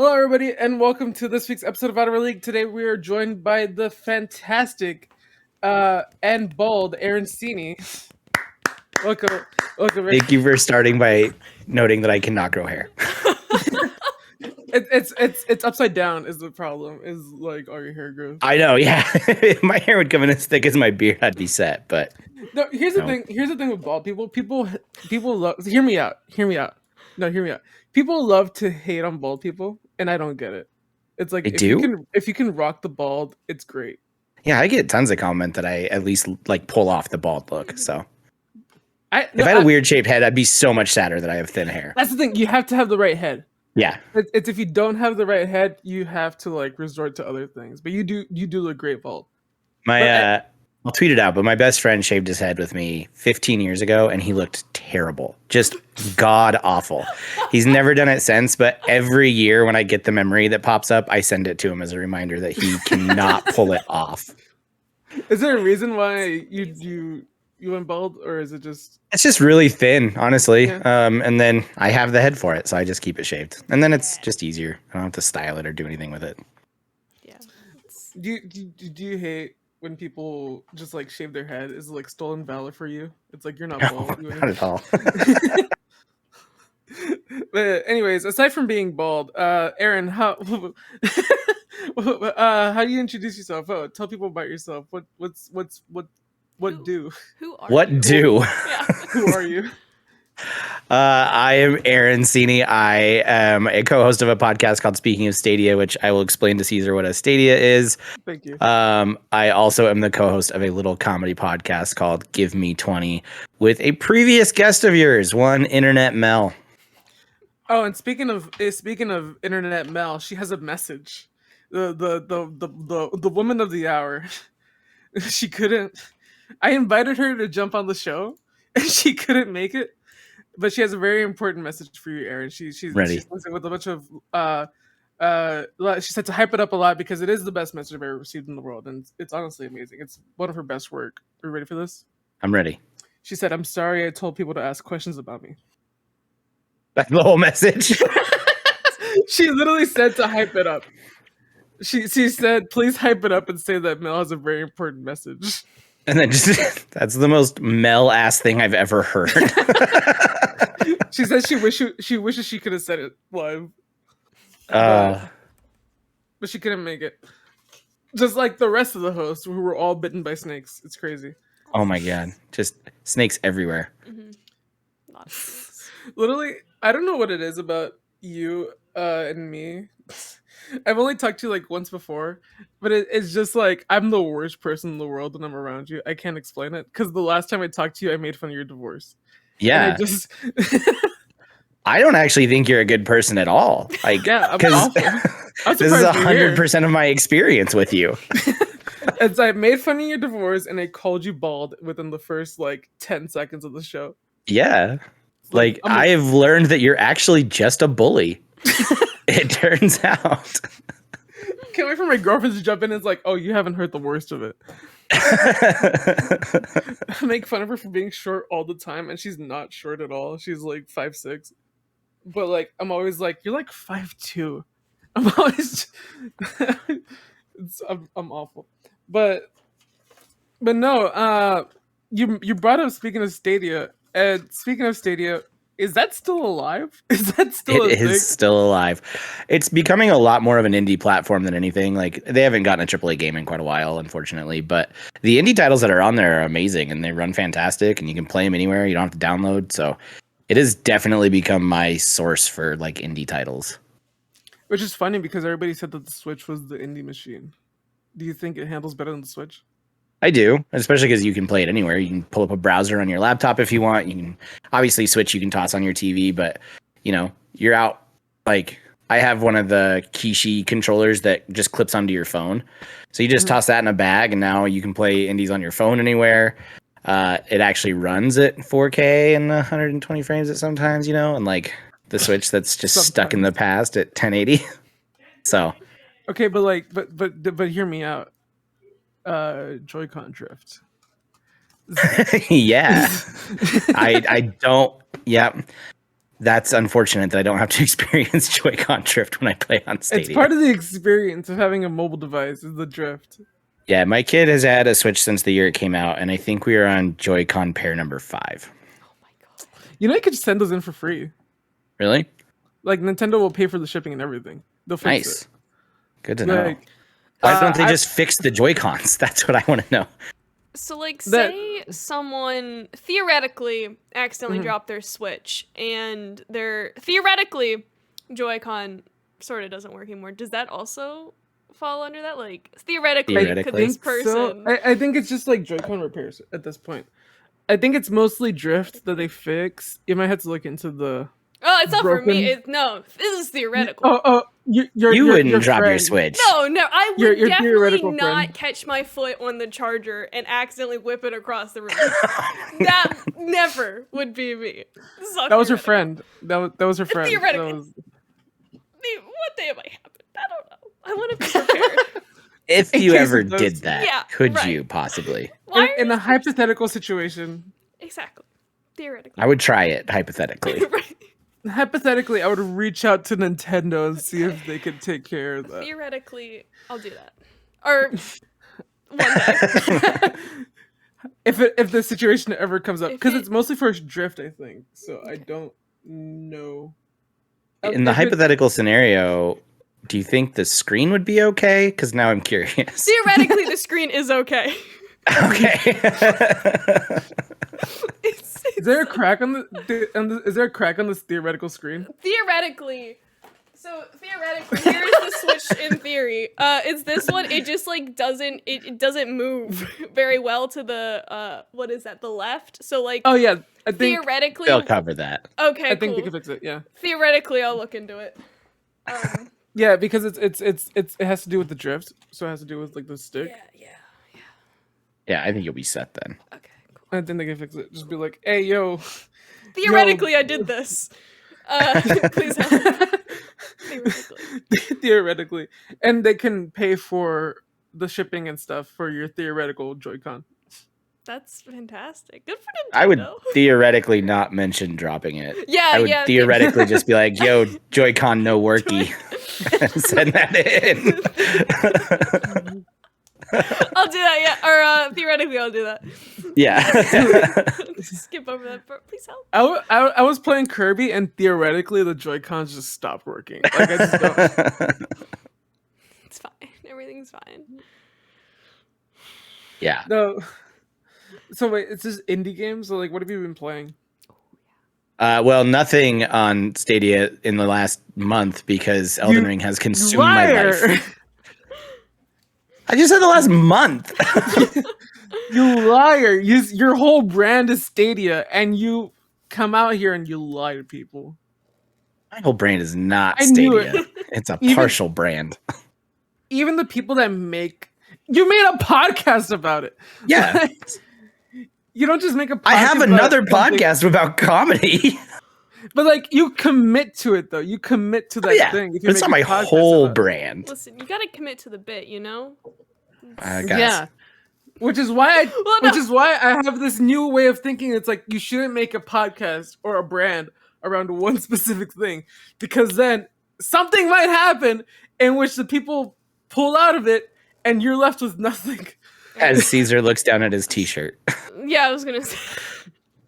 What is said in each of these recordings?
Hello, everybody, and welcome to this week's episode of Out of Our League. Today, we are joined by the fantastic and bald Aaron Seaney. Welcome. Thank you for starting by noting that I cannot grow hair. It's upside down is the problem. Is like all your hair grows. I know, yeah. If my hair would come in as thick as my beard, I'd be set. But no, here's the thing. Here's the thing with bald people. People love. Hear me out. No, hear me out. People love to hate on bald people, and I don't get it. It's like if you can rock the bald, it's great. Yeah, I get tons of comment that I at least like pull off the bald look. So if I had a weird shaped head, I'd be so much sadder that I have thin hair. That's the thing. You have to have the right head. Yeah, it's if you don't have the right head, you have to like resort to other things. But you do look great bald. I'll tweet it out. But my best friend shaved his head with me 15 years ago, and he looked terrible, just god awful. He's never done it since. But every year when I get the memory that pops up, I send it to him as a reminder that he cannot pull it off. Is there a reason why you went bald, or is it just? It's just really thin, honestly. Yeah. And then I have the head for it, so I just keep it shaved, and then it's just easier. I don't have to style it or do anything with it. Yeah. Do you hate when people just like shave their head? Is it like stolen valor for you? It's like you're not bald. No, not at all. But anyways, aside from being bald, Aaron, how how do you introduce yourself? Oh, tell people about yourself. What do? Who are what you? do? Yeah. Who are you? I am Aaron Seaney. I am a co-host of a podcast called Speaking of Stadia, which I will explain to Caesar what a Stadia is. Thank you. I also am the co-host of a little comedy podcast called Give Me 20 with a previous guest of yours, one Internet Mel. Oh, and speaking of Internet Mel, she has a message. The woman of the hour. She couldn't. I invited her to jump on the show, and she couldn't make it. But she has a very important message for you, Aaron. She's ready. She's with a bunch of she said to hype it up a lot because it is the best message I've ever received in the world, and it's honestly amazing. It's one of her best work. Are you ready for this? I'm ready. She said, "I'm sorry I told people to ask questions about me." That's the whole message. She literally said to hype it up. She said, "Please hype it up and say that Mel has a very important message." And then that's the most Mel-ass thing I've ever heard. She says she wishes she could have said it live. But she couldn't make it. Just like the rest of the hosts who were all bitten by snakes. It's crazy. Oh my god. Just snakes everywhere. Mm-hmm. Literally, I don't know what it is about you and me. I've only talked to you like once before, but it's just like I'm the worst person in the world when I'm around you. I can't explain it because the last time I talked to you, I made fun of your divorce. Yeah, I don't actually think you're a good person at all. Like, yeah, I'm awful. This is 100% of my experience with you. As I made fun of your divorce and I called you bald within the first like 10 seconds of the show. Yeah, like I have learned that you're actually just a bully. It turns out. Can't wait for my girlfriend to jump in and it's like, oh, you haven't heard the worst of it. I make fun of her for being short all the time, and she's not short at all. She's like 5'6". But like I'm always like, you're like 5'2". I'm always I'm awful. But no, you brought up speaking of Stadia, and speaking of Stadia, is that still alive? Is that still It is still alive. It's becoming a lot more of an indie platform than anything. Like they haven't gotten a AAA game in quite a while, unfortunately. But the indie titles that are on there are amazing and they run fantastic and you can play them anywhere. You don't have to download. So it has definitely become my source for like indie titles. Which is funny because everybody said that the Switch was the indie machine. Do you think it handles better than the Switch? I do, especially because you can play it anywhere. You can pull up a browser on your laptop if you want. You can obviously Switch, you can toss on your TV, but you know, you're out. Like I have one of the Kishi controllers that just clips onto your phone. So you just toss that in a bag and now you can play indies on your phone anywhere. It actually runs at 4K and 120 frames at sometimes, you know, and like the Switch that's just stuck in the past at 1080. So okay, but like but hear me out. Joycon Drift. Yeah. I don't. Yeah. that's unfortunate that I don't have to experience Joycon Drift when I play on Stadia. It's part of the experience of having a mobile device is the drift. Yeah, my kid has had a Switch since the year it came out, and I think we are on Joy-Con pair number 5. Oh my god. You know, you could just send those in for free. Really? Like, Nintendo will pay for the shipping and everything. They'll fix Nice. it. Good to know. Like, Why don't they just fix the Joy-Cons? That's what I want to know. So, like, That- say someone theoretically accidentally Mhm. dropped their Switch and their theoretically Joy-Con sort of doesn't work anymore. Does that also fall under that? Like, theoretically, could Theoretically. this person? So, I think it's just like Joy-Con repairs at this point. I think it's mostly drift that they fix. You might have to look into the. Oh, it's not for me. broken- No, this is theoretical. Oh, you Wouldn't drop your friend. Switch. No, I Your- would your definitely theoretical not friend. catch my foot on the charger and accidentally whip it across the room. That never would be me. This is all That was her theoretical. friend. That was her friend. Theoretical. That was- What day might happen? I don't know. I want to be prepared. If In you case ever it does. did that, Yeah, could right. you possibly? Why in are a you- hypothetical situation, Exactly. Theoretically. I would try it, hypothetically. Right. hypothetically, I would reach out to Nintendo and see if they could take care of that. Theoretically, I'll do that. Or one day. If the situation ever comes up, If because it- it's mostly for drift, I think. So I don't know. In the If it- hypothetical scenario, do you think the screen would be okay? Because now I'm curious. Theoretically, the screen is okay. Okay. Is there a crack on is there a crack on this theoretical screen? Theoretically. So theoretically, here's the Switch in theory. It's this one. It just like doesn't it doesn't move very well to the what is that, the left? So like Oh yeah, I think theoretically. They'll cover that. Okay, I think cool. they can fix it. Yeah, Theoretically, I'll look into it. yeah, because it has to do with the drift, so it has to do with like the stick. Yeah. Yeah, I think you'll be set then. Okay, cool. I think they can fix it. Just be like, hey, yo. Theoretically, I did this. Please help. Theoretically. Theoretically, and they can pay for the shipping and stuff for your theoretical Joy-Con. That's fantastic. Good for Nintendo. I would theoretically not mention dropping it. Yeah, I would yeah. theoretically just be like, yo, Joy-Con no worky. and send that in. I'll do that, yeah. Or theoretically, I'll do that. Yeah. Skip over that part. Please help. I was playing Kirby and theoretically the Joy-Cons just stopped working. Like I just don't. It's fine. Everything's fine. Yeah. No. So wait, it's just indie games. So like, what have you been playing? Well, nothing on Stadia in the last month because Elden You Ring has consumed my Liar! life. I just said the last month. You liar! Your whole brand is Stadia, and you come out here and you lie to people. My whole brand is not I knew Stadia. It's a Even- partial brand. Even the people that make you made a podcast about it. Yeah. Like, you don't just make a podcast. I have about another something, podcast about comedy. but like you commit to it though. You commit to that Yeah. thing. If you It's make not a my podcast whole about it. brand. Listen, you gotta commit to the bit, you know? Guys. Yeah. Which is why Well, no. I have this new way of thinking. It's like you shouldn't make a podcast or a brand around one specific thing because then something might happen in which the people pull out of it and you're left with nothing. As Caesar looks down at his t-shirt. Yeah, I was gonna say.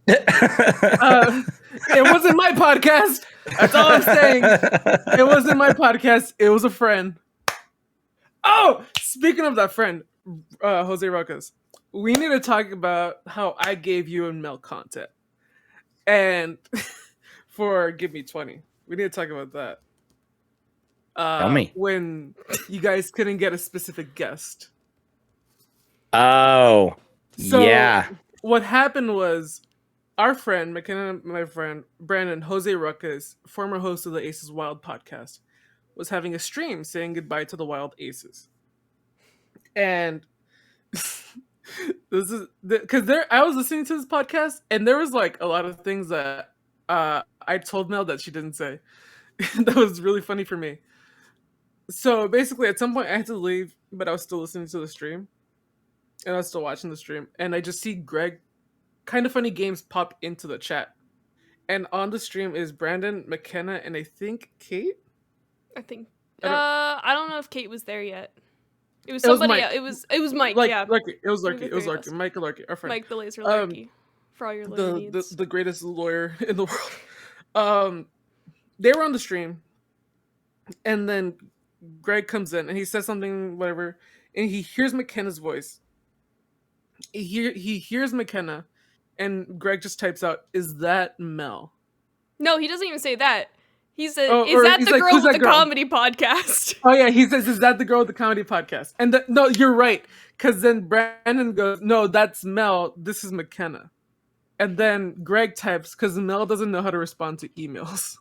It wasn't my podcast. That's all I'm saying. It wasn't my podcast. It was a friend. Oh, speaking of that friend, Jose Rojas, we need to talk about how I gave you and Mel content. And for Give Me 20. We need to talk about that. Tell me. When you guys couldn't get a specific guest. Oh. So yeah. what happened was our friend, McKenna, my friend, Brandon, Jose Ruckus, former host of the Aces Wild podcast, was having a stream saying goodbye to the Wild Aces. And this is because I was listening to this podcast and there was like a lot of things that I told Mel that she didn't say. That was really funny for me. So basically at some point I had to leave, but I was still listening to the stream. And I was still watching the stream, and I just see Greg Kind of Funny Games pop into the chat. and on the stream is Brandon, McKenna, and I think Kate. I think. I don't- I don't know if Kate was there yet. It was It was somebody Mike. else. It was Mike. Like, Yeah, Larky. It was It was Larky. the It was three of Larky. us. Mike and Larky, our friend. Mike the laser Um, Larky for all your lawyer needs. the greatest lawyer in the world. They were on the stream, and then Greg comes in and he says something, whatever, and he hears McKenna's voice. He hears McKenna, and Greg just types out, "Is that Mel?" No, he doesn't even say that. He said, Oh, "Is or that he's the like, girl "Who's with that the girl?" comedy podcast?" Oh yeah, he says, "Is that the girl with the comedy podcast?" And no, you're right, because then Brandon goes, "No, that's Mel. This is McKenna." And then Greg types because Mel doesn't know how to respond to emails,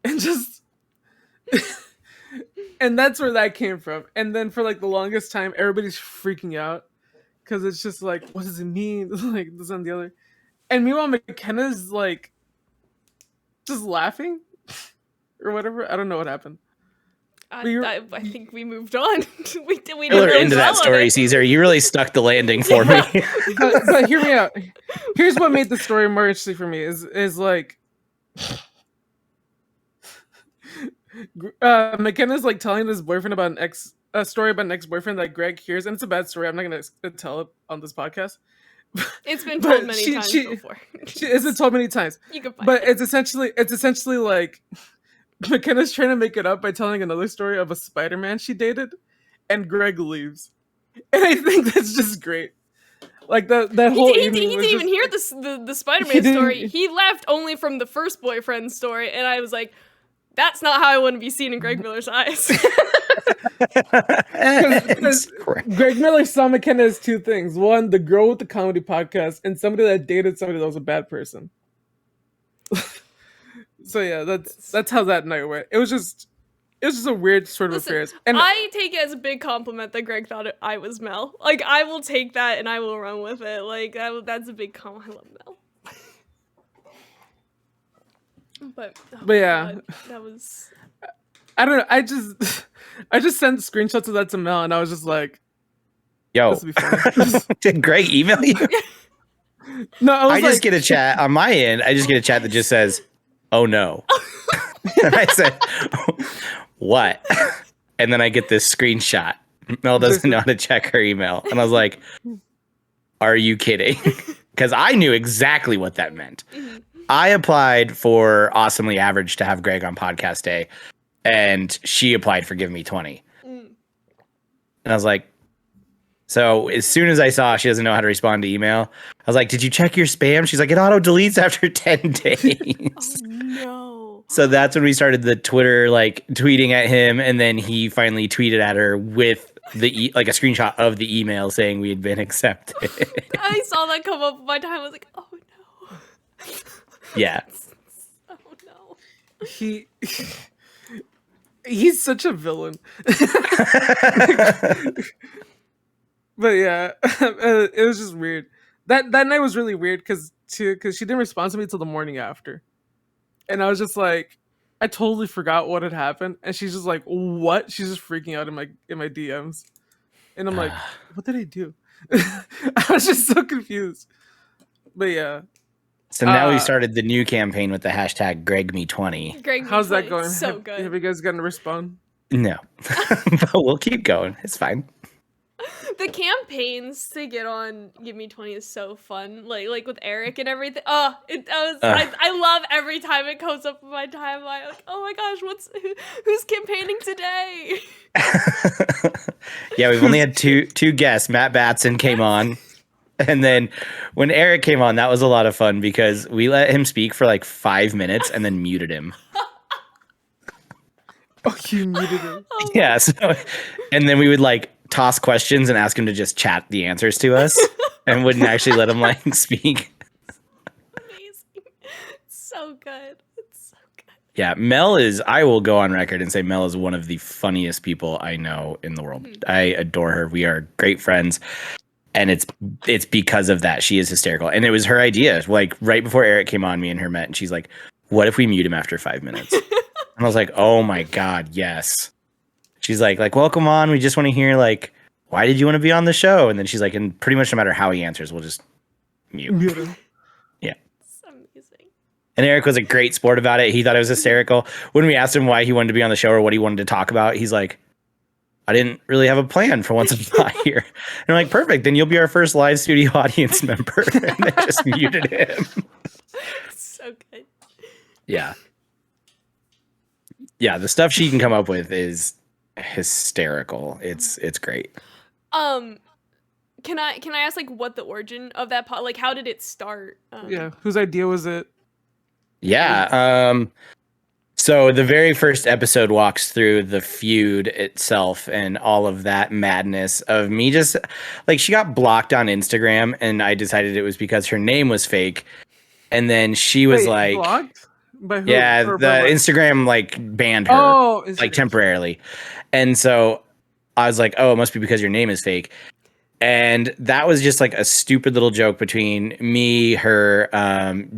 and just and that's where that came from. And then for like the longest time, everybody's freaking out because it's just like, what does it mean? Like this and the other. And meanwhile, McKenna's like just laughing or whatever. I don't know what happened. I think we moved on. we did Filler really into well that on story, it. Caesar. You really stuck the landing for me. But hear me out. Here's what made the story more interesting for me is like McKenna's like telling this boyfriend about a story about an ex-boyfriend that Greg hears, and it's a bad story. I'm not gonna tell it on this podcast. It's been But told many times before. It's been told many times. You can find But it. it's essentially like McKenna's trying to make it up by telling another story of a Spider-Man she dated, and Greg leaves. And I think that's just great. Like that whole He evening didn't was even just- hear the He Spider-Man didn't- story. He left only from the first boyfriend story, and I was like, that's not how I want to be seen in Greg Miller's eyes. Because Greg Miller saw McKenna as two things. One, the girl with the comedy podcast, and somebody that dated somebody that was a bad person. So yeah, that's how that night went. It was just a weird sort of Listen, affairs. And I take it as a big compliment that Greg thought I was Mel. Like, I will take that and I will run with it. Like, that's a big compliment. I love Mel. But yeah. God, that was... I don't know. I just sent screenshots of that to Mel, and I was just like, Yo, "This will be funny." did Greg email you? No, I I just get a chat on my end. I just get a chat that just says, "Oh no," and I said, "What?" And then I get this screenshot. Mel doesn't know how to check her email, and I was like, "Are you kidding?" Because I knew exactly what that meant. Mm-hmm. I applied for Awesomely Average to have Greg on podcast day, and she applied for Give Me 20. Mm. And I was like, so as soon as I saw she doesn't know how to respond to email, I was like, did you check your spam? She's like, it auto deletes after 10 days. Oh, no. So that's when we started the Twitter, like tweeting at him. And then he finally tweeted at her with the like a screenshot of the email saying we had been accepted. I saw that come up my time. I was like, oh, no. Yeah. Oh, no. He's such a villain. But yeah, it was just weird. That night was really weird because she didn't respond to me till the morning after, and I was just like, I totally forgot what had happened, and she's just like, what? She's just freaking out in my DMs, and I'm like, what did I do? I was just so confused. But yeah. So now we started the new campaign with the hashtag GregMe20. Greg, How's that going? So good. Have you guys gotten a respond? No, but we'll keep going. It's fine. The campaigns to get on Give Me 20 is so fun. Like with Eric and everything. I love every time it comes up in my timeline. Like, oh my gosh, who's campaigning today? Yeah, we've only had two guests. Matt Batson came on. And then when Eric came on, that was a lot of fun because we let him speak for like 5 minutes and then muted him. Oh, you muted him. Yeah. So, and then we would like toss questions and ask him to just chat the answers to us and wouldn't actually let him like speak. Amazing. It's so good. It's so good. Yeah. I will go on record and say Mel is one of the funniest people I know in the world. I adore her. We are great friends. And it's because of that. She is hysterical. And it was her idea. Like right before Eric came on, me and her met, and she's like, what if we mute him after 5 minutes? And I was like, oh my God, yes. She's like, welcome on. We just want to hear like, why did you want to be on the show? And then she's like, and pretty much no matter how he answers, we'll just mute. Mute him. Yeah. It's And Eric was a great sport about it. He thought it was hysterical. When we asked him why he wanted to be on the show or what he wanted to talk about, he's like, I didn't really have a plan for once I'm not here. And I'm like, perfect. Then you'll be our first live studio audience member. And they just muted him. So good. Yeah. Yeah, the stuff she can come up with is hysterical. It's great. Can I ask like what the origin of that pod, like how did it start? Yeah, whose idea was it? Yeah. So the very first episode walks through the feud itself and all of that madness of me just like she got blocked on Instagram and I decided it was because her name was fake. And then she was like blocked? By who? Yeah, Or the by what? Instagram like banned her like Instagram. temporarily. And so I was like, oh, it must be because your name is fake. And that was just like a stupid little joke between me, her,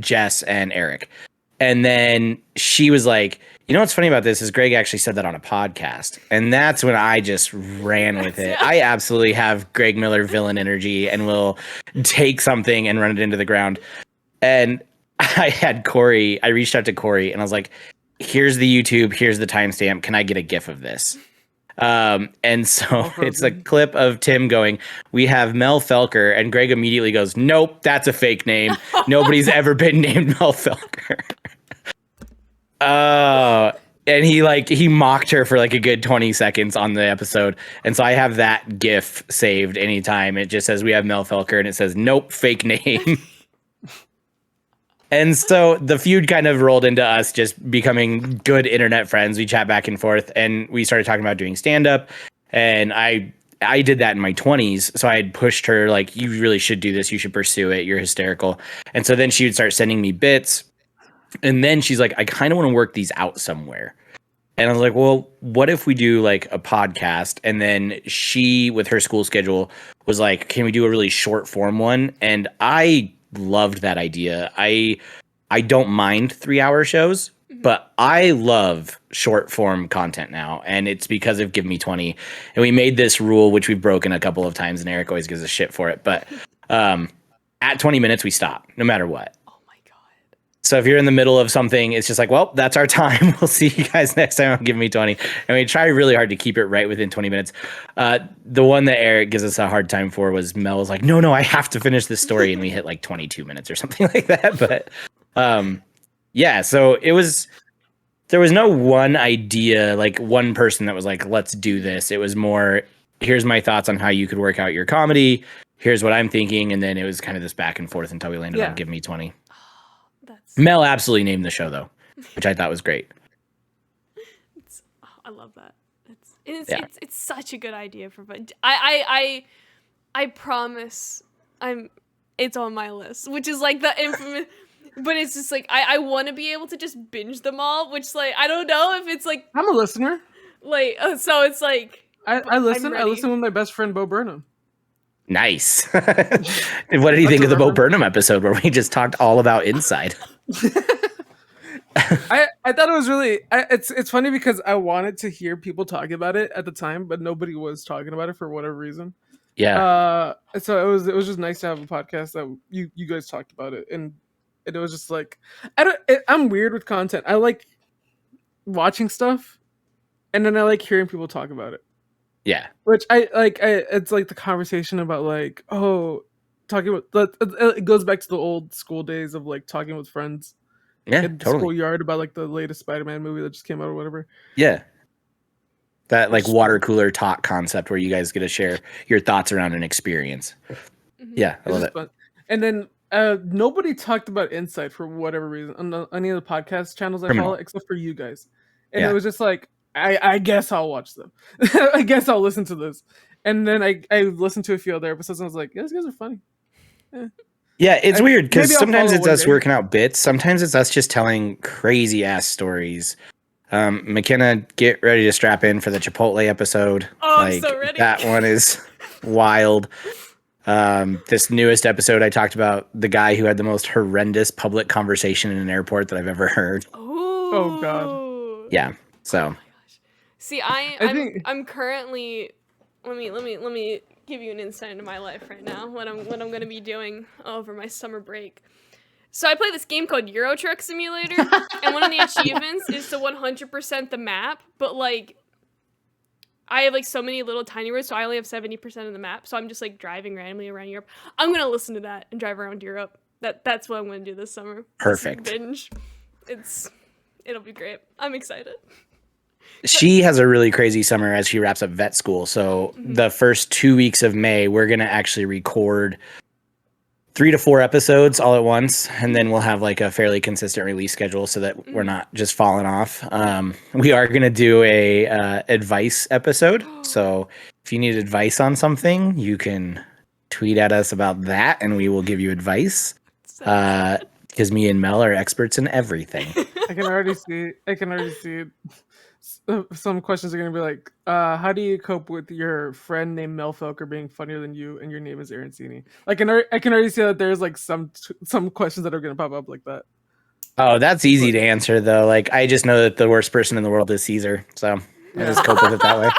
Jess, and Eric. And then she was like, you know what's funny about this is Greg actually said that on a podcast. And that's when I just ran with it. I absolutely have Greg Miller villain energy and will take something and run it into the ground. And I reached out to Corey and I was like, here's the YouTube, here's the timestamp. Can I get a GIF of this? And so it's a clip of Tim going, we have Mel Felker, and Greg immediately goes, nope, that's a fake name. Nobody's ever been named Mel Felker. And he mocked her for like a good 20 seconds on the episode. And so I have that GIF saved anytime. It just says we have Mel Felker and it says, nope, fake name. And so the feud kind of rolled into us just becoming good internet friends. We chat back and forth and we started talking about doing stand-up. And I did that in my 20s. So I had pushed her like, you really should do this. You should pursue it. You're hysterical. And so then she would start sending me bits. And then she's like, I kind of want to work these out somewhere. And I was like, well, what if we do like a podcast? And then she, with her school schedule, was like, can we do a really short form one? And I loved that idea. I don't mind 3-hour shows, but I love short form content now. And it's because of Give Me 20. And we made this rule, which we've broken a couple of times, and Eric always gives us shit for it. But at 20 minutes, we stop, no matter what. Oh my God. So if you're in the middle of something, it's just like, well, that's our time. We'll see you guys next time on Give Me 20. And we try really hard to keep it right within 20 minutes. The one that Eric gives us a hard time for was Mel was like, no, I have to finish this story. And we hit like 22 minutes or something like that. But yeah, so there was no one idea, like one person that was like, let's do this. It was more, here's my thoughts on how you could work out your comedy. Here's what I'm thinking. And then it was kind of this back and forth until we landed on Give Me 20. Mel absolutely named the show though, which I thought was great. I love that. It's such a good idea for fun. I promise it's on my list, which is like the infamous. But it's just like I want to be able to just binge them all, which like I don't know if it's like I'm a listener. Like so it's like I listen. I listen with my best friend Bo Burnham. Nice. What did you think of the Bo Burnham episode where we just talked all about Inside? I thought it was really it's funny because I wanted to hear people talking about it at the time, but nobody was talking about it for whatever reason. Yeah. So it was just nice to have a podcast that you guys talked about it, and it was just like I'm weird with content. I like watching stuff, and then I like hearing people talk about it. Yeah. Which it's like the conversation about like, talking about it goes back to the old school days of like talking with friends. Yeah, in the totally. schoolyard about like the latest Spider-Man movie that just came out or whatever. Yeah. That like water cooler talk concept where you guys get to share your thoughts around an experience. Mm-hmm. Yeah, I love it. Fun. And then nobody talked about Insight for whatever reason on any of the podcast channels I follow, except for you guys. And it was just like, I guess I'll watch them. I guess I'll listen to this. And then I listened to a few other episodes and I was like, yeah, these guys are funny. Yeah, it's weird because sometimes it's us working out bits. Sometimes it's us just telling crazy ass stories. McKenna, get ready to strap in for the Chipotle episode. Oh, I'm so ready. That one is wild. This newest episode, I talked about the guy who had the most horrendous public conversation in an airport that I've ever heard. Oh God. Yeah. So. Oh my gosh. See, I'm currently. Let me give you an insight into my life right now. What I'm gonna be doing over my summer break. So I play this game called Euro Truck Simulator, and one of the achievements is to 100% the map, but like I have like so many little tiny roads, so I only have 70% of the map. So I'm just like driving randomly around Europe. I'm gonna listen to that and drive around Europe. That's what I'm gonna do this summer. Perfect. Just binge. It'll be great. I'm excited. She has a really crazy summer as she wraps up vet school. So the first 2 weeks of May, we're going to actually record 3 to 4 episodes all at once. And then we'll have like a fairly consistent release schedule so that we're not just falling off. We are going to do a advice episode. So if you need advice on something, you can tweet at us about that and we will give you advice. Because me and Mel are experts in everything. I can already see it. Some questions are going to be like, how do you cope with your friend named Mel Felker being funnier than you and your name is Aaron Seaney? I can already see that there's like some questions that are going to pop up like that. Oh, that's easy to answer though. Like I just know that the worst person in the world is Caesar. So I just cope with it that way.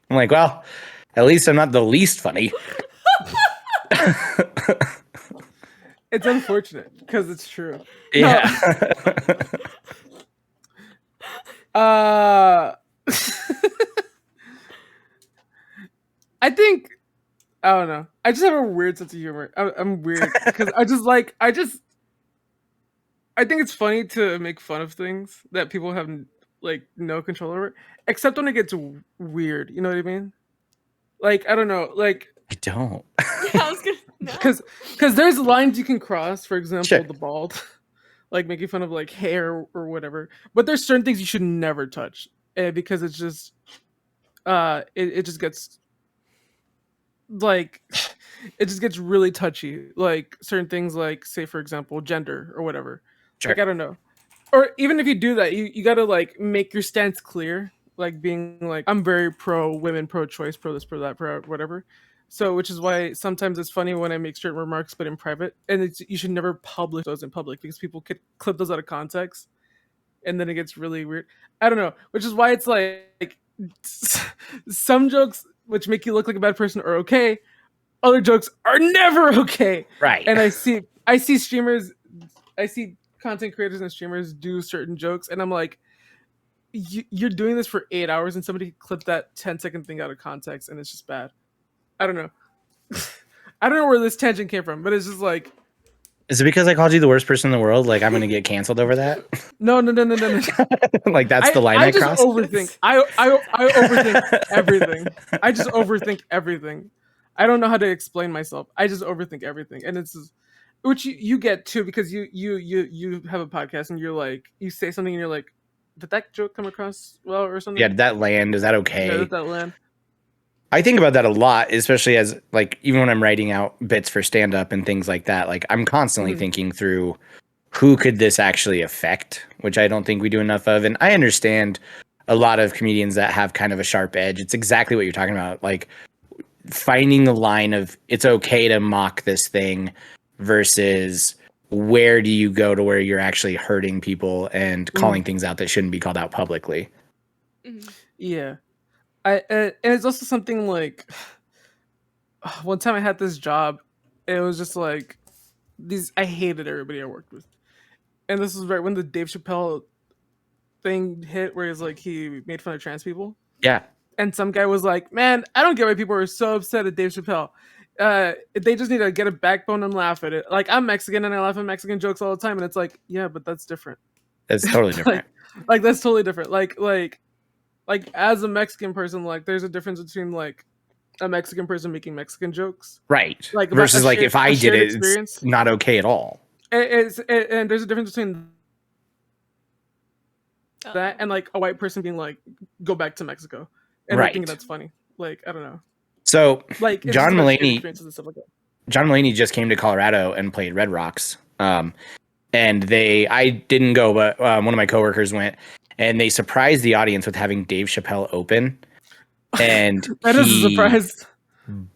I'm like, well, at least I'm not the least funny. It's unfortunate because it's true. Yeah. I think I don't know. I just have a weird sense of humor. I'm weird because I think it's funny to make fun of things that people have like no control over, except when it gets weird. You know what I mean? Like I don't know. Like I don't. Yeah, I was gonna. No. Because there's lines you can cross. For example, Sure. the bald, like making fun of like hair or whatever. But there's certain things you should never touch because it's just, it just gets like, it just gets really touchy. Like certain things, like say for example, gender or whatever. Sure. Like I don't know. Or even if you do that, you gotta like make your stance clear. Like being like, I'm very pro women, pro choice, pro this, pro that, pro whatever. So, which is why sometimes it's funny when I make certain remarks, but in private, and you should never publish those in public because people could clip those out of context, and then it gets really weird. I don't know, which is why it's like some jokes which make you look like a bad person are okay, other jokes are never okay. Right. And I see streamers, I see content creators and streamers do certain jokes, and I'm like, you're doing this for 8 hours, and somebody clipped that 10-second thing out of context, and it's just bad. I don't know. I don't know where this tangent came from, but it's just like. Is it because I called you the worst person in the world? Like I'm gonna get canceled over that? No. Like that's the line I crossed. Overthink. I overthink everything. I just overthink everything. I don't know how to explain myself. I just overthink everything, and it's just, which you get too because you have a podcast and you're like you say something and you're like, did that joke come across well or something? Yeah, did that land? Is that okay? Yeah, did that land? I think about that a lot, especially as like even when I'm writing out bits for stand up and things like that. Like I'm constantly thinking through who could this actually affect, which I don't think we do enough of. And I understand a lot of comedians that have kind of a sharp edge. It's exactly what you're talking about. Like finding the line of it's okay to mock this thing versus where do you go to where you're actually hurting people and calling things out that shouldn't be called out publicly. Yeah. And it's also something like one time I had this job, it was just like I hated everybody I worked with, and this was right when the Dave Chappelle thing hit, where he made fun of trans people. Yeah, and some guy was like, "Man, I don't get why people are so upset at Dave Chappelle. They just need to get a backbone and laugh at it. Like I'm Mexican and I laugh at Mexican jokes all the time, and it's like, yeah, but that's different. That's totally different. like that's totally different. Like as a Mexican person, like there's a difference between like a Mexican person making Mexican jokes, right? Like versus like if I did it, it's not okay at all. And there's a difference between that and like a white person being like, go back to Mexico, and I think that's funny. Like I don't know. So like John Mulaney, like John Mulaney just came to Colorado and played Red Rocks. And I didn't go, but one of my coworkers went. And they surprised the audience with having Dave Chappelle open, and that is a surprise.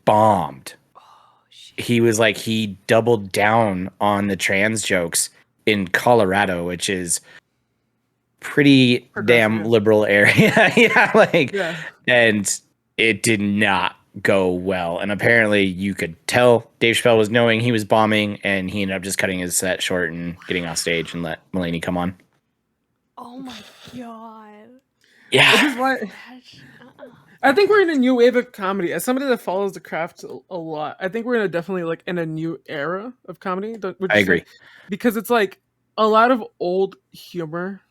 Bombed. He was like he doubled down on the trans jokes in Colorado, which is pretty damn liberal area. And it did not go well. And apparently you could tell Dave Chappelle was knowing he was bombing, and he ended up just cutting his set short and getting off stage and let Mulaney come on. Oh my god. Yeah. Which is why I think we're in a new wave of comedy. As somebody that follows the craft a lot, I think we're in a definitely like in a new era of comedy. I agree. Because it's like a lot of old humor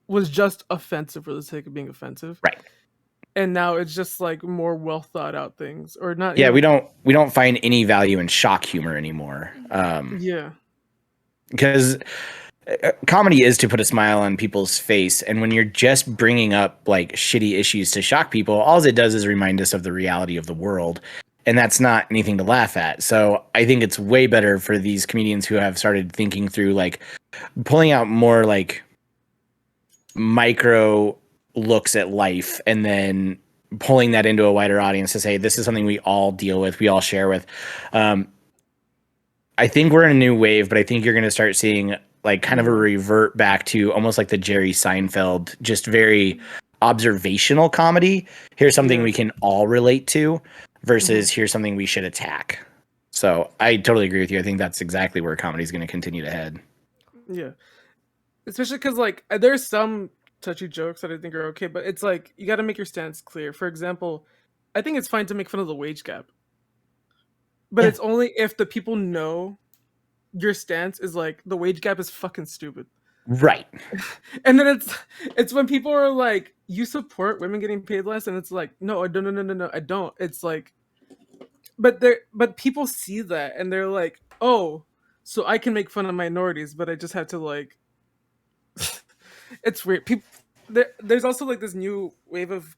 was just offensive for the sake of being offensive. Right. And now it's just like more well thought out things, or not. Yeah, we don't find any value in shock humor anymore. Yeah. Because comedy is to put a smile on people's face, and when you're just bringing up like shitty issues to shock people, all it does is remind us of the reality of the world, and that's not anything to laugh at. So I think it's way better for these comedians who have started thinking through like pulling out more like micro looks at life and then pulling that into a wider audience to say this is something we all deal with, we all share with. I think we're in a new wave, but I think you're going to start seeing like kind of a revert back to almost like the Jerry Seinfeld, just very observational comedy. Here's something we can all relate to versus here's something we should attack. So I totally agree with you. I think that's exactly where comedy is going to continue to head. Yeah. Especially because like there's some touchy jokes that I think are okay, but it's like you got to make your stance clear. For example, I think it's fine to make fun of the wage gap, but it's only if the people know your stance is like the wage gap is fucking stupid, right? And then it's when people are like, you support women getting paid less, and it's like, no, I don't. It's like, but people see that and they're like, oh, so I can make fun of minorities, but I just have to like. It's weird. People, there's also like this new wave of.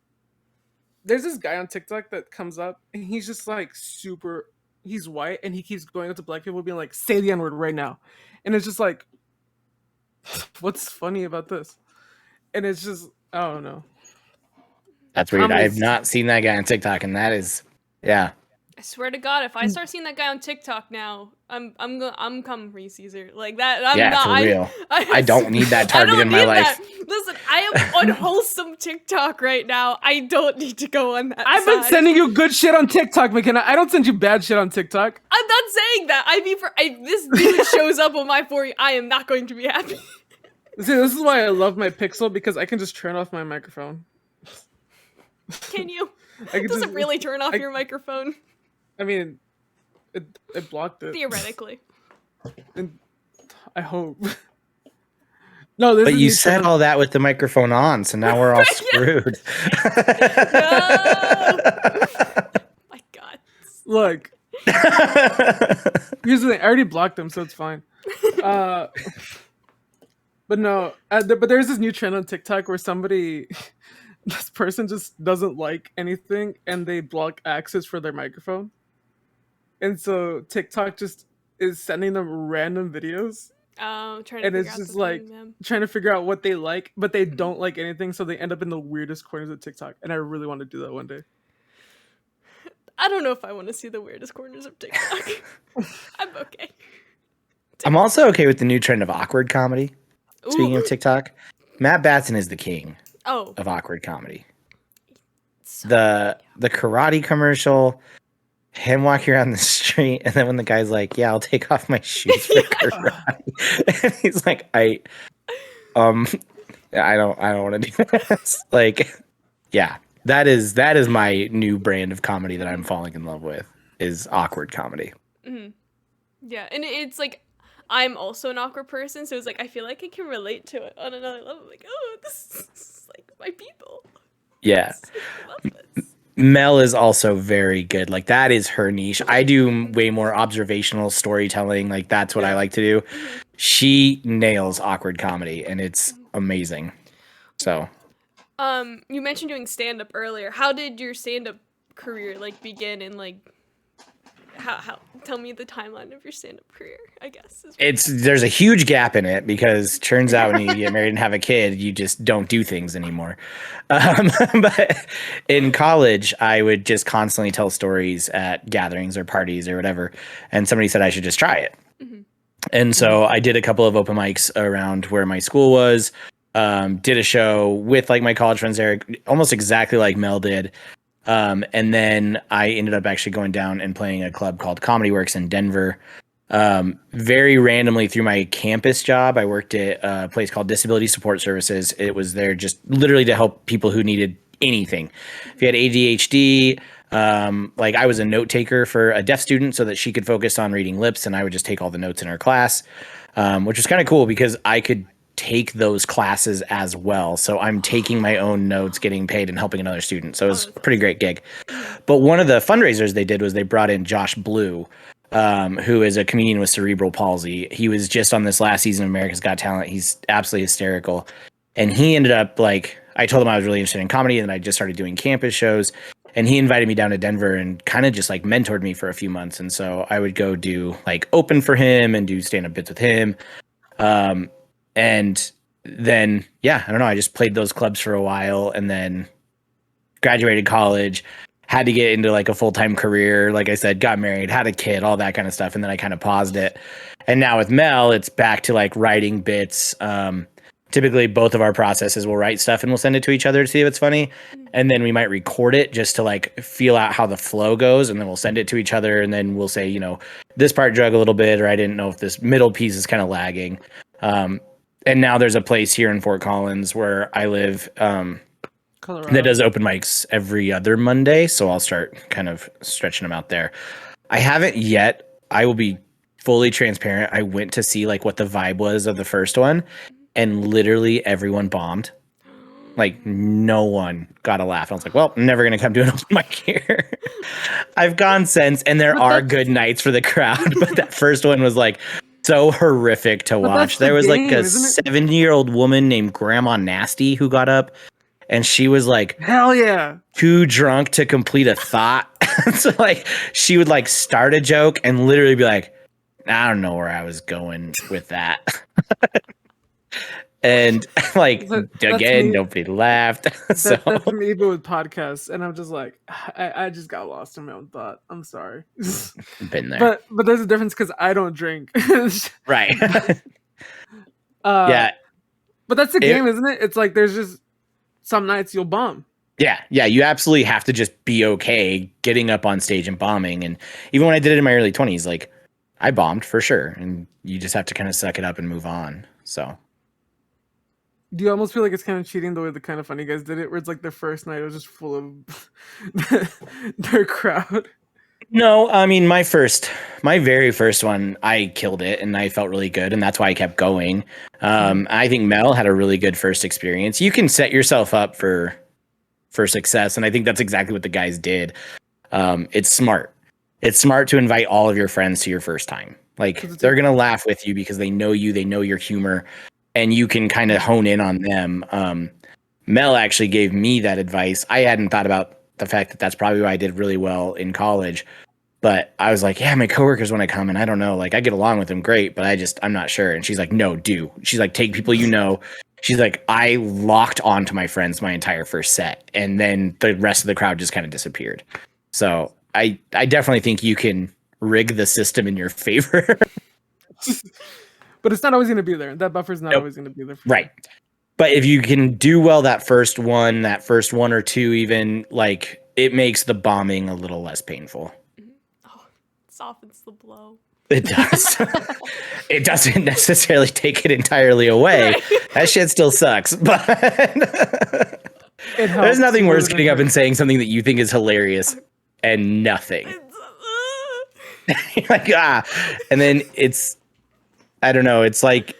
There's this guy on TikTok that comes up and he's just like super. He's white and he keeps going up to black people being like, say the N-word right now. And it's just like, what's funny about this? And it's just, I don't know. That's weird. I have not seen that guy on TikTok, and that is, yeah. I swear to God, if I start seeing that guy on TikTok now, I'm coming for you, Caesar. Like that. I'm not, for real. I don't need that target in my life. Listen, I am on wholesome TikTok right now. I don't need to go on that. I've been sending you good shit on TikTok, McKenna. I don't send you bad shit on TikTok. I'm not saying that. I mean, this dude shows up on my For You, I am not going to be happy. See, this is why I love my Pixel, because I can just turn off my microphone. Can you? Does it really turn off your microphone? I mean, it blocked it. Theoretically. And I hope. No, but you said all that with the microphone on, so now we're all screwed. No! My God. Look. Here's the thing. I already blocked them, so it's fine. But no. But there's this new trend on TikTok where this person just doesn't like anything and they block access for their microphone. And so TikTok just is sending them random videos. Oh, trying to figure out what they like, but they don't like anything, so they end up in the weirdest corners of TikTok. And I really want to do that one day. I don't know if I want to see the weirdest corners of TikTok. I'm okay. I'm also okay with the new trend of awkward comedy. Speaking of TikTok, Matt Batson is the king of awkward comedy. So the karate commercial, him walking around the street, and then when the guy's like, "Yeah, I'll take off my shoes for karate," and he's like, I don't want to do this. Like, yeah, that is my new brand of comedy that I'm falling in love with, is awkward comedy. Mm-hmm. Yeah, and it's like, I'm also an awkward person, so it's like I feel like I can relate to it on another level. Like, oh, this is like my people. Yeah. I love this. Mel is also very good. Like, that is her niche. I do way more observational storytelling. Like, that's what I like to do. She nails awkward comedy, and it's amazing. So, you mentioned doing stand-up earlier. How did your stand-up career like begin, and like how tell me the timeline of your stand-up career, I guess. There's a huge gap in it, because turns out when you get married and have a kid, you just don't do things anymore. But in college, I would just constantly tell stories at gatherings or parties or whatever, and somebody said I should just try it. Mm-hmm. And so I did a couple of open mics around where my school was, did a show with like my college friends there, almost exactly like Mel did. And then I ended up actually going down and playing a club called Comedy Works in Denver. Very randomly through my campus job, I worked at a place called Disability Support Services. It was there just literally to help people who needed anything. If you had ADHD, like I was a note taker for a deaf student so that she could focus on reading lips, and I would just take all the notes in her class, which was kind of cool because I could take those classes as well. So I'm taking my own notes, getting paid, and helping another student. So it was a pretty great gig. But one of the fundraisers they did was they brought in Josh Blue, who is a comedian with cerebral palsy. He was just on this last season of America's Got Talent. He's absolutely hysterical. And he ended up like, I told him I was really interested in comedy and I just started doing campus shows. And he invited me down to Denver and kind of just like mentored me for a few months. And so I would go do like open for him and do stand-up bits with him. And then, yeah, I don't know. I just played those clubs for a while and then graduated college, had to get into like a full-time career. Like I said, got married, had a kid, all that kind of stuff. And then I kind of paused it. And now with Mel, it's back to like writing bits. Typically both of our processes will write stuff and we'll send it to each other to see if it's funny. And then we might record it just to like feel out how the flow goes. And then we'll send it to each other. And then we'll say, you know, this part drug a little bit, or I didn't know if this middle piece is kind of lagging. And now there's a place here in Fort Collins where I live that does open mics every other Monday. So I'll start kind of stretching them out there. I haven't yet. I will be fully transparent. I went to see like what the vibe was of the first one, and literally everyone bombed. Like no one got a laugh. I was like, well, I'm never going to come to an open mic here. I've gone since, and there are good nights for the crowd, but that first one was like so horrific to watch. There was like a 70-year-old woman named Grandma Nasty who got up, and she was like, hell yeah, too drunk to complete a thought. So like she would like start a joke and literally be like, I don't know where I was going with that. And like again, nobody laughed. So that's me, but with podcasts, and I'm just like, I just got lost in my own thought. I'm sorry. Been there, but there's a difference because I don't drink. Right. Yeah, but that's the game, isn't it? It's like there's just some nights you'll bomb. Yeah, you absolutely have to just be okay getting up on stage and bombing. And even when I did it in my early 20s, like I bombed for sure, and you just have to kind of suck it up and move on. So. Do you almost feel like it's kind of cheating the way the Kind of Funny guys did it, where it's like their first night it was just full of their crowd? No, I mean my very first one, I killed it and I felt really good, and that's why I kept going. I think Mel had a really good first experience. You can set yourself up for success, and I think that's exactly what the guys did. It's smart. It's smart to invite all of your friends to your first time. Like they're gonna laugh with you because they know you, they know your humor. And you can kind of hone in on them. Mel actually gave me that advice. I hadn't thought about the fact that that's probably why I did really well in college. But I was like, yeah, my coworkers want to come, and I don't know. Like, I get along with them great, but I'm not sure. And she's like, no, do. She's like, take people you know. She's like, I locked onto my friends my entire first set. And then the rest of the crowd just kind of disappeared. So I definitely think you can rig the system in your favor. But it's not always going to be there. That buffer's not always going to be there. Right. But if you can do well that first one or two, even, like, it makes the bombing a little less painful. Oh, it softens the blow. It does. It doesn't necessarily take it entirely away. Right. That shit still sucks. But there's nothing worse getting up and saying something that you think is hilarious and nothing. Like, and then it's, I don't know, it's like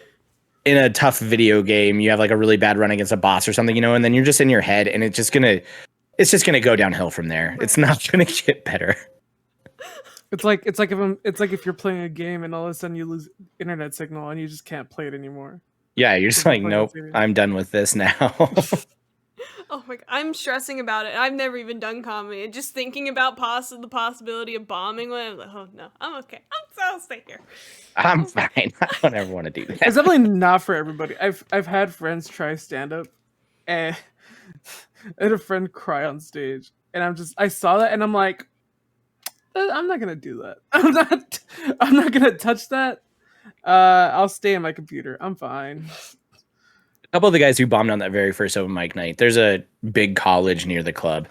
in a tough video game, you have like a really bad run against a boss or something, you know, and then you're just in your head and it's just gonna go downhill from there. It's not gonna get better. It's like if you're playing a game and all of a sudden you lose internet signal and you just can't play it anymore. Yeah, you're just like, nope, I'm done with this now. Oh my god, I'm stressing about it. I've never even done comedy. Just thinking about the possibility of bombing one, I'm like, oh no, I'm okay. I'll stay here. I'm fine. I don't ever want to do that. It's definitely not for everybody. I've had friends try stand up, and I had a friend cry on stage, and I saw that, and I'm like, I'm not gonna do that. I'm not gonna touch that. I'll stay in my computer. I'm fine. couple of the guys who bombed on that very first open mic night, there's a big college near the club,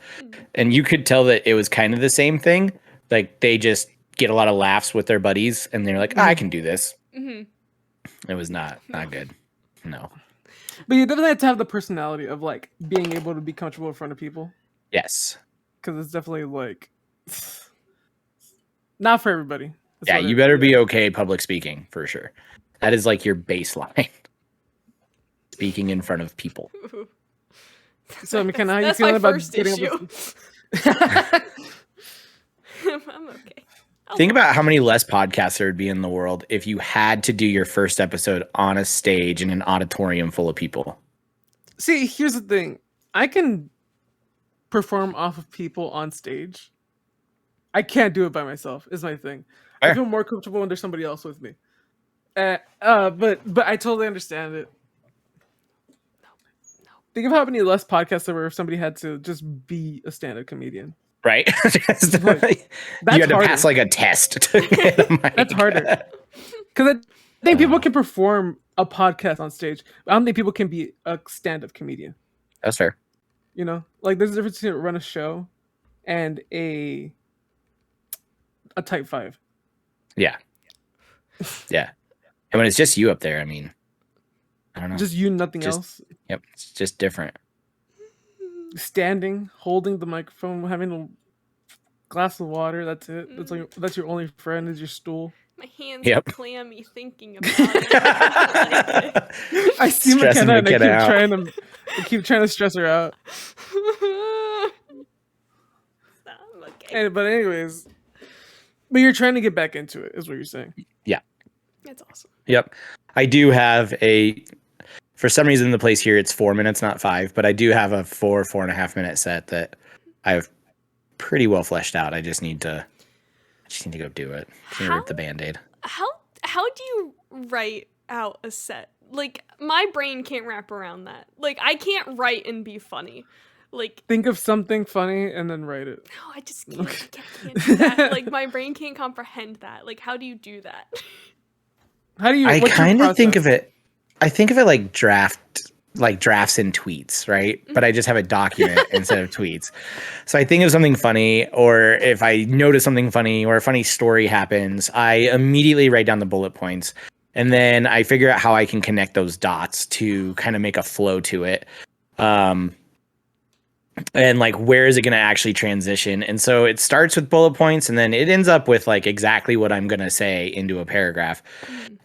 and you could tell that it was kind of the same thing. Like they just get a lot of laughs with their buddies, and they're like, I can do this. It was not good. No. But you definitely have to have the personality of like being able to be comfortable in front of people. Yes. Because it's definitely like not for everybody. Yeah, you better be okay public speaking for sure. That is like your baseline. Speaking in front of people. So McKenna, how you That's feeling my about first getting issue. I'm okay. Think about how many less podcasts there would be in the world if you had to do your first episode on a stage in an auditorium full of people. See, here's the thing. I can perform off of people on stage. I can't do it by myself, is my thing. Fair. I feel more comfortable when there's somebody else with me. But I totally understand it. Think of how many less podcasts there were if somebody had to just be a stand-up comedian. Right? Like, you had to pass like a test to get a mic. That's harder. Because I think people can perform a podcast on stage. But I don't think people can be a stand-up comedian. That's fair. You know? Like there's a difference between run a show and a type 5. Yeah. Yeah. And when it's just you up there, I mean, I don't know. Just you, nothing else. Yep. It's just different. Standing, holding the microphone, having a glass of water. That's it. That's your only friend is your stool. My hands are clammy thinking about it. I see McKenna and I keep trying to stress her out. Okay. But anyways, but you're trying to get back into it, is what you're saying. Yeah. That's awesome. Yep. I do have for some reason the place here it's 4 minutes, not 5, but I do have a 4.5 minute set that I've pretty well fleshed out. I just need to go do it. Rip the Band-Aid. How do you write out a set? Like my brain can't wrap around that. Like I can't write and be funny. Like think of something funny and then write it. No, I just can't. I can't do that. Like my brain can't comprehend that. Like how do you do that? How do you? I kind of think of it. I think of it like drafts in tweets, right? But I just have a document instead of tweets. So I think of something funny, or if I notice something funny or a funny story happens, I immediately write down the bullet points, and then I figure out how I can connect those dots to kind of make a flow to it. And like, where is it going to actually transition? And so it starts with bullet points, and then it ends up with like exactly what I'm going to say into a paragraph.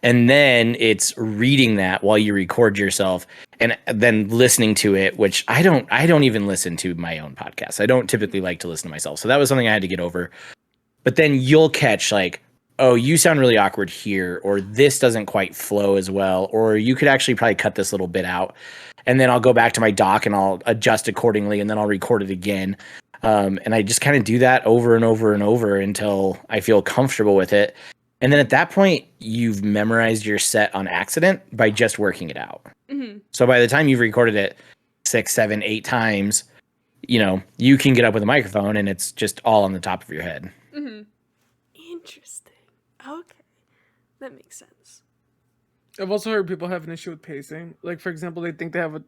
And then it's reading that while you record yourself and then listening to it, which I don't even listen to my own podcast. I don't typically like to listen to myself. So that was something I had to get over. But then you'll catch like, oh, you sound really awkward here, or this doesn't quite flow as well, or you could actually probably cut this little bit out. And then I'll go back to my doc and I'll adjust accordingly, and then I'll record it again. And I just kind of do that over and over and over until I feel comfortable with it. And then at that point, you've memorized your set on accident by just working it out. Mm-hmm. So by the time you've recorded it 6, 7, 8 times, you can get up with a microphone and it's just all on the top of your head. Mm-hmm. Interesting. Okay. That makes sense. I've also heard people have an issue with pacing. Like, for example, they think they have a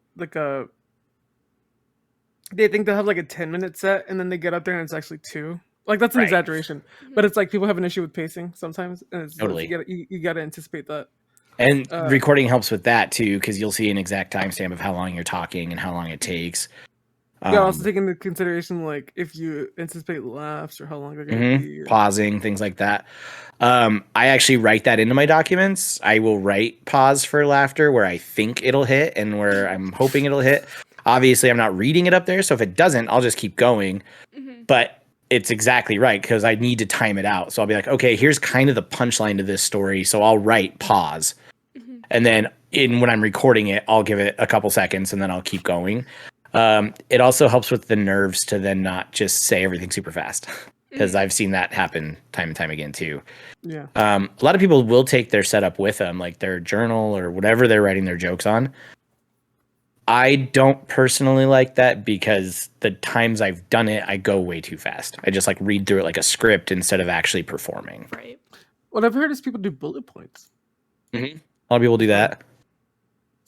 10-minute set, and then they get up there and it's actually 2. Like, that's an exaggeration, but it's like people have an issue with pacing sometimes, and it's totally you got to anticipate that. And recording helps with that too, because you'll see an exact timestamp of how long you're talking and how long it takes. Also take into consideration like if you anticipate laughs or how long they're going to be, or pausing, things like that. I actually write that into my documents. I will write pause for laughter where I think it'll hit and where I'm hoping it'll hit. Obviously, I'm not reading it up there, so if it doesn't, I'll just keep going. Mm-hmm. But it's exactly right because I need to time it out. So I'll be like, okay, here's kind of the punchline to this story. So I'll write pause. Mm-hmm. And then when I'm recording it, I'll give it a couple seconds and then I'll keep going. It also helps with the nerves to then not just say everything super fast because I've seen that happen time and time again too. Yeah. A lot of people will take their setup with them, like their journal or whatever they're writing their jokes on. I don't personally like that because the times I've done it, I go way too fast. I just like read through it like a script instead of actually performing. Right. What I've heard is people do bullet points. Mm-hmm. A lot of people do that.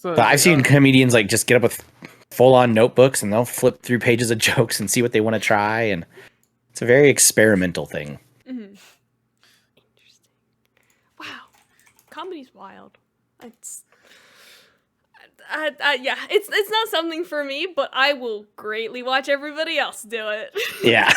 So But it's I've like, seen comedians like just get up with full-on notebooks and they'll flip through pages of jokes and see what they want to try, and it's a very experimental thing. Interesting. Wow, comedy's wild. It's yeah, it's not something for me, but I will greatly watch everybody else do it. Yeah.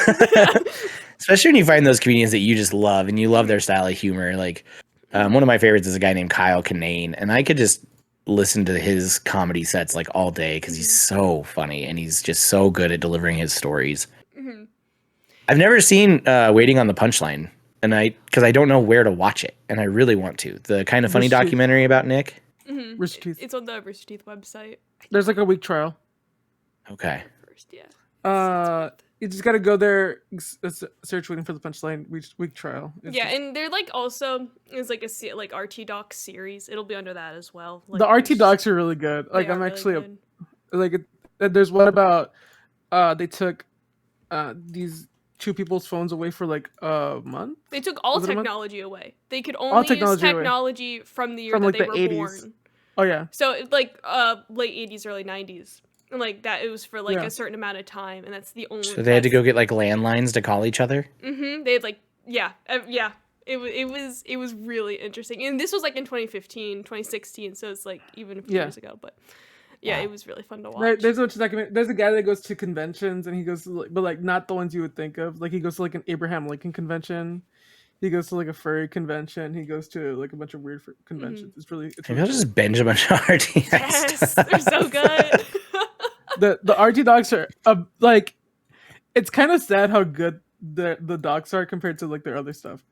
Especially when you find those comedians that you just love and you love their style of humor. Like, one of my favorites is a guy named Kyle Kinane, and I could just listen to his comedy sets like all day because he's so funny and he's just so good at delivering his stories. Mm-hmm. I've never seen Waiting on the Punchline, and because I don't know where to watch it, and I really want to. The Kind of Funny Rooster Teeth. documentary about Nick. Mm-hmm. Rooster Teeth. It's on the Rooster Teeth website. There's like a week trial. Okay. First, yeah. You just gotta go there, search Waiting for the Punchline week trial. It's Yeah, just- and they're like also is like a like RT Doc series. It'll be under that as well. Like, the RT there's- docs are really good. they Like are I'm really actually good. there's one about they took these two people's phones away for like a month They took all Was it a month? technology away. They could only use technology away. technology from the year From, that like, they the were 80s. born. Oh yeah. So like late 80s, early 90s. And like that it was for like Yeah. a certain amount of time, and that's the only. So they had to go get like landlines to call each other. Mm-hmm. They had like yeah. It was really interesting, and this was like in 2015, 2016. So it's like even a few Yeah. years ago, but yeah, Wow. it was really fun to watch. There's a bunch of document. There's a guy that goes to conventions and he goes to but like not the ones you would think of. Like he goes to like an Abraham Lincoln convention. He goes to like a furry convention. He goes to like a bunch of weird conventions. It's really Maybe I'll just binge a bunch of RTS. Yes, they're so good. the RT docs are like it's kind of sad how good the docs are compared to like their other stuff.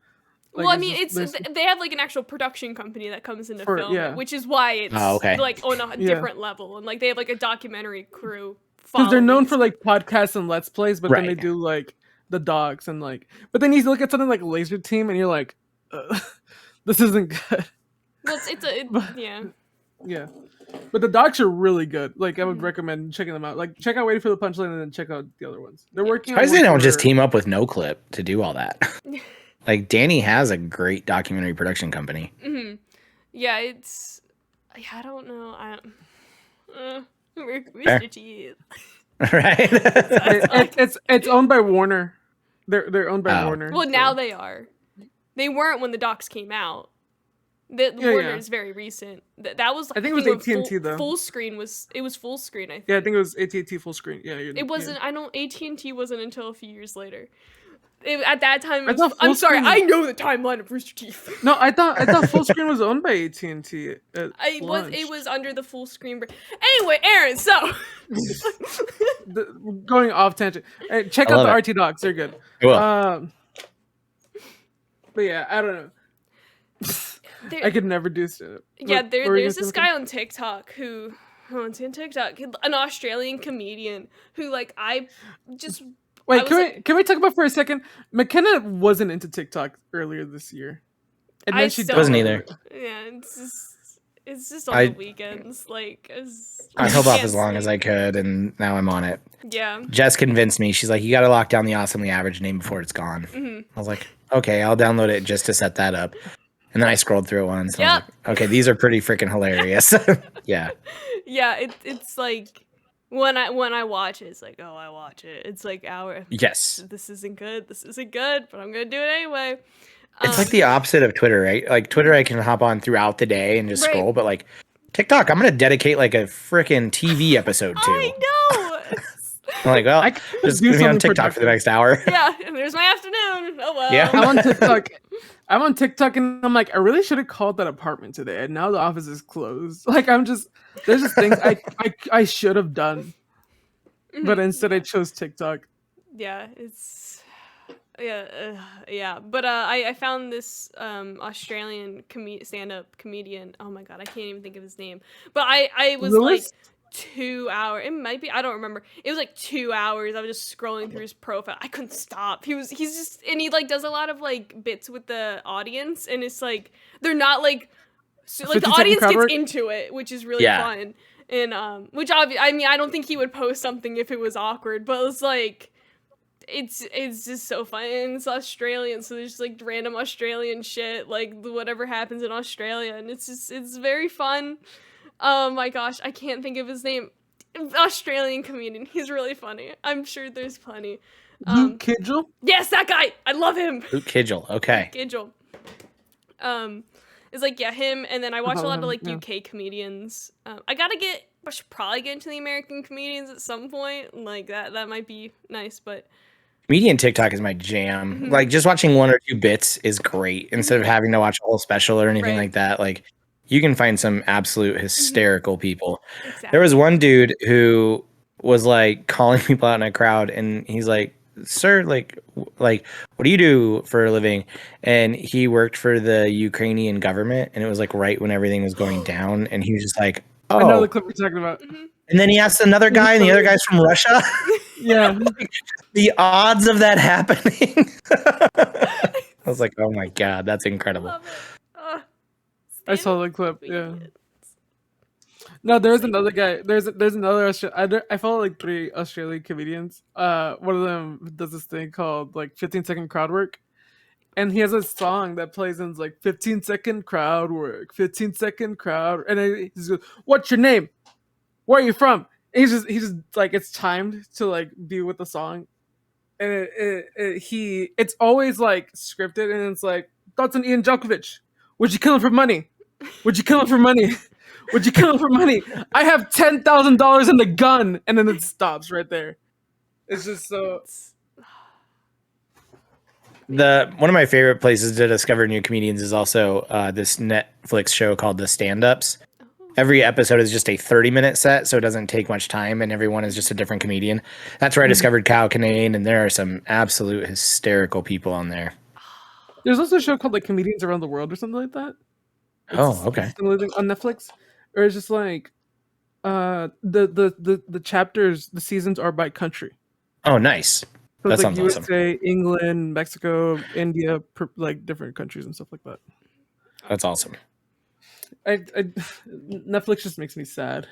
Like, Well, I mean, there's- they have like an actual production company that comes into For- film, yeah. it, which is why it's okay. like on a Yeah. different level, and like they have like a documentary crew. because they're known following for like podcasts and let's plays, but then they Right. do like the dogs and like. But then you look at something like Laser Team and you're like, this isn't good. Well, yeah. Yeah, but the docs are really good. Like I would Mhm. recommend checking them out. Like check out Waiting for the Punchline and then check out the other ones. They're working. Why on does they one don't just for- team up with No Clip to do all that? Like Danny has a great documentary production company. Hmm. Yeah, I don't know. Rooster Teeth. Right? It's owned by Warner. They're owned by Oh. Warner. Well, so- now they are. They weren't when the docs came out. The Yeah, Warner yeah. is very recent. That was. I think it was when AT&T though. Full screen was. It was full screen. I think. Yeah, I think it was AT&T full screen. Yeah, It wasn't. I don't. AT&T wasn't until a few years later. At that time, I thought I'm full sorry. screen- I know the timeline of Rooster Teeth. No, I thought full screen was owned by AT&T. At It launch. was under the full screen. Anyway, Aaron. So. Going off tangent. Hey, check I out love the it. RT docs. They're good. Well, But yeah, I don't know. There- I could never do so. Yeah, What were you there's gonna this say, guy on TikTok who, it's on TikTok, an Australian comedian who like I just I Wait, was can we talk about for a second? McKenna wasn't into TikTok earlier this year, and I then she still- Wasn't downloaded either. it. yeah it's just on I- the weekends like I held off can't as long as I sleep. could, and now I'm on it. Yeah. Jess convinced me. She's like, "You got to lock down the awesomely average name before it's gone." Mhm. I was like, "Okay, I'll download it just to set that up." And then I scrolled through it once. And I was Yep. like, "Okay, these are pretty freaking hilarious." Yeah. Yeah, it's like when I watch it, it's like, oh, I watch it. It's like Yes. this isn't good, but I'm gonna do it anyway. It's like the opposite of Twitter, right? Like Twitter, I can hop on throughout the day and just Right. scroll, but like TikTok, I'm gonna dedicate like a freaking TV episode to. I know. I'm like, well, I could just do gonna be on something TikTok for the productive. next hour. Yeah, and there's my afternoon. Oh well. Yeah. I'm on TikTok. And I'm like, I really should have called that apartment today, and now the office is closed. Like there's just things I should have done, but instead I chose TikTok. Yeah, it's yeah. But I found this Australian stand-up comedian. Oh my god, I can't even think of his name. But I was Lewis? like 2 hours. It might be. I don't remember. It was like 2 hours. I was just scrolling through his profile. I couldn't stop. He's just and he like does a lot of like bits with the audience, and it's like they're not like so, like the 50-second audience crowd gets work? into it, which is really Yeah. fun. And which I mean I don't think he would post something if it was awkward, but it's like it's just so fun, and it's Australian, so there's just like random Australian shit, like whatever happens in Australia, and it's very fun. Oh my gosh, I can't think of his name. Australian comedian. He's really funny. I'm sure there's plenty. Luke Kidgel? Yes, that guy. I love him. Luke Kidgel. Okay. Kidgel. It's like, yeah, him, and then I watch a follow lot of him, like yeah. UK comedians. I should probably get into the American comedians at some point. Like that might be nice, but Comedian TikTok is my jam. Like just watching one or two bits is great instead of having to watch a whole special or anything Right. like that. Like you can find some absolute hysterical people. exactly. There was one dude who was like calling people out in a crowd, and he's like, "Sir, like, what do you do for a living?" And he worked for the Ukrainian government, and it was like right when everything was going down, and he was just like, I know the "Oh." clip you're talking about. And then he asked another guy, and the other guy's from Russia. Yeah. The odds of that happening. I was like, "Oh my god, that's incredible." Love it. I saw the clip. Yeah. Idiots. No, there's another guy. There's another. I follow like 3 Australian comedians. One of them does this thing called like 15-second crowd work, and he has a song that plays in like 15-second crowd work, 15-second crowd, and then he goes, "What's your name? Where are you from?" And he's just like it's timed to like be with the song, and it's always like scripted, and it's like thoughts on Ian Djokovic. Would you kill him for money? Would you kill him for money? Would you kill him for money? I have $10,000 in the gun, and then it stops right there. It's just so. One of my favorite places to discover new comedians is also this Netflix show called The Stand-Ups. Every episode is just a 30-minute set, so it doesn't take much time, and everyone is just a different comedian. That's where I discovered Kyle Kinane, and there are some absolute hysterical people on there. There's also a show called like Comedians Around the World or something like that. Okay. It's living on Netflix, or it's just like the chapters, the seasons are by country. Oh, nice. So That it's like sounds awesome. USA, England, Mexico, India, like different countries and stuff like that. That's awesome. Netflix just makes me sad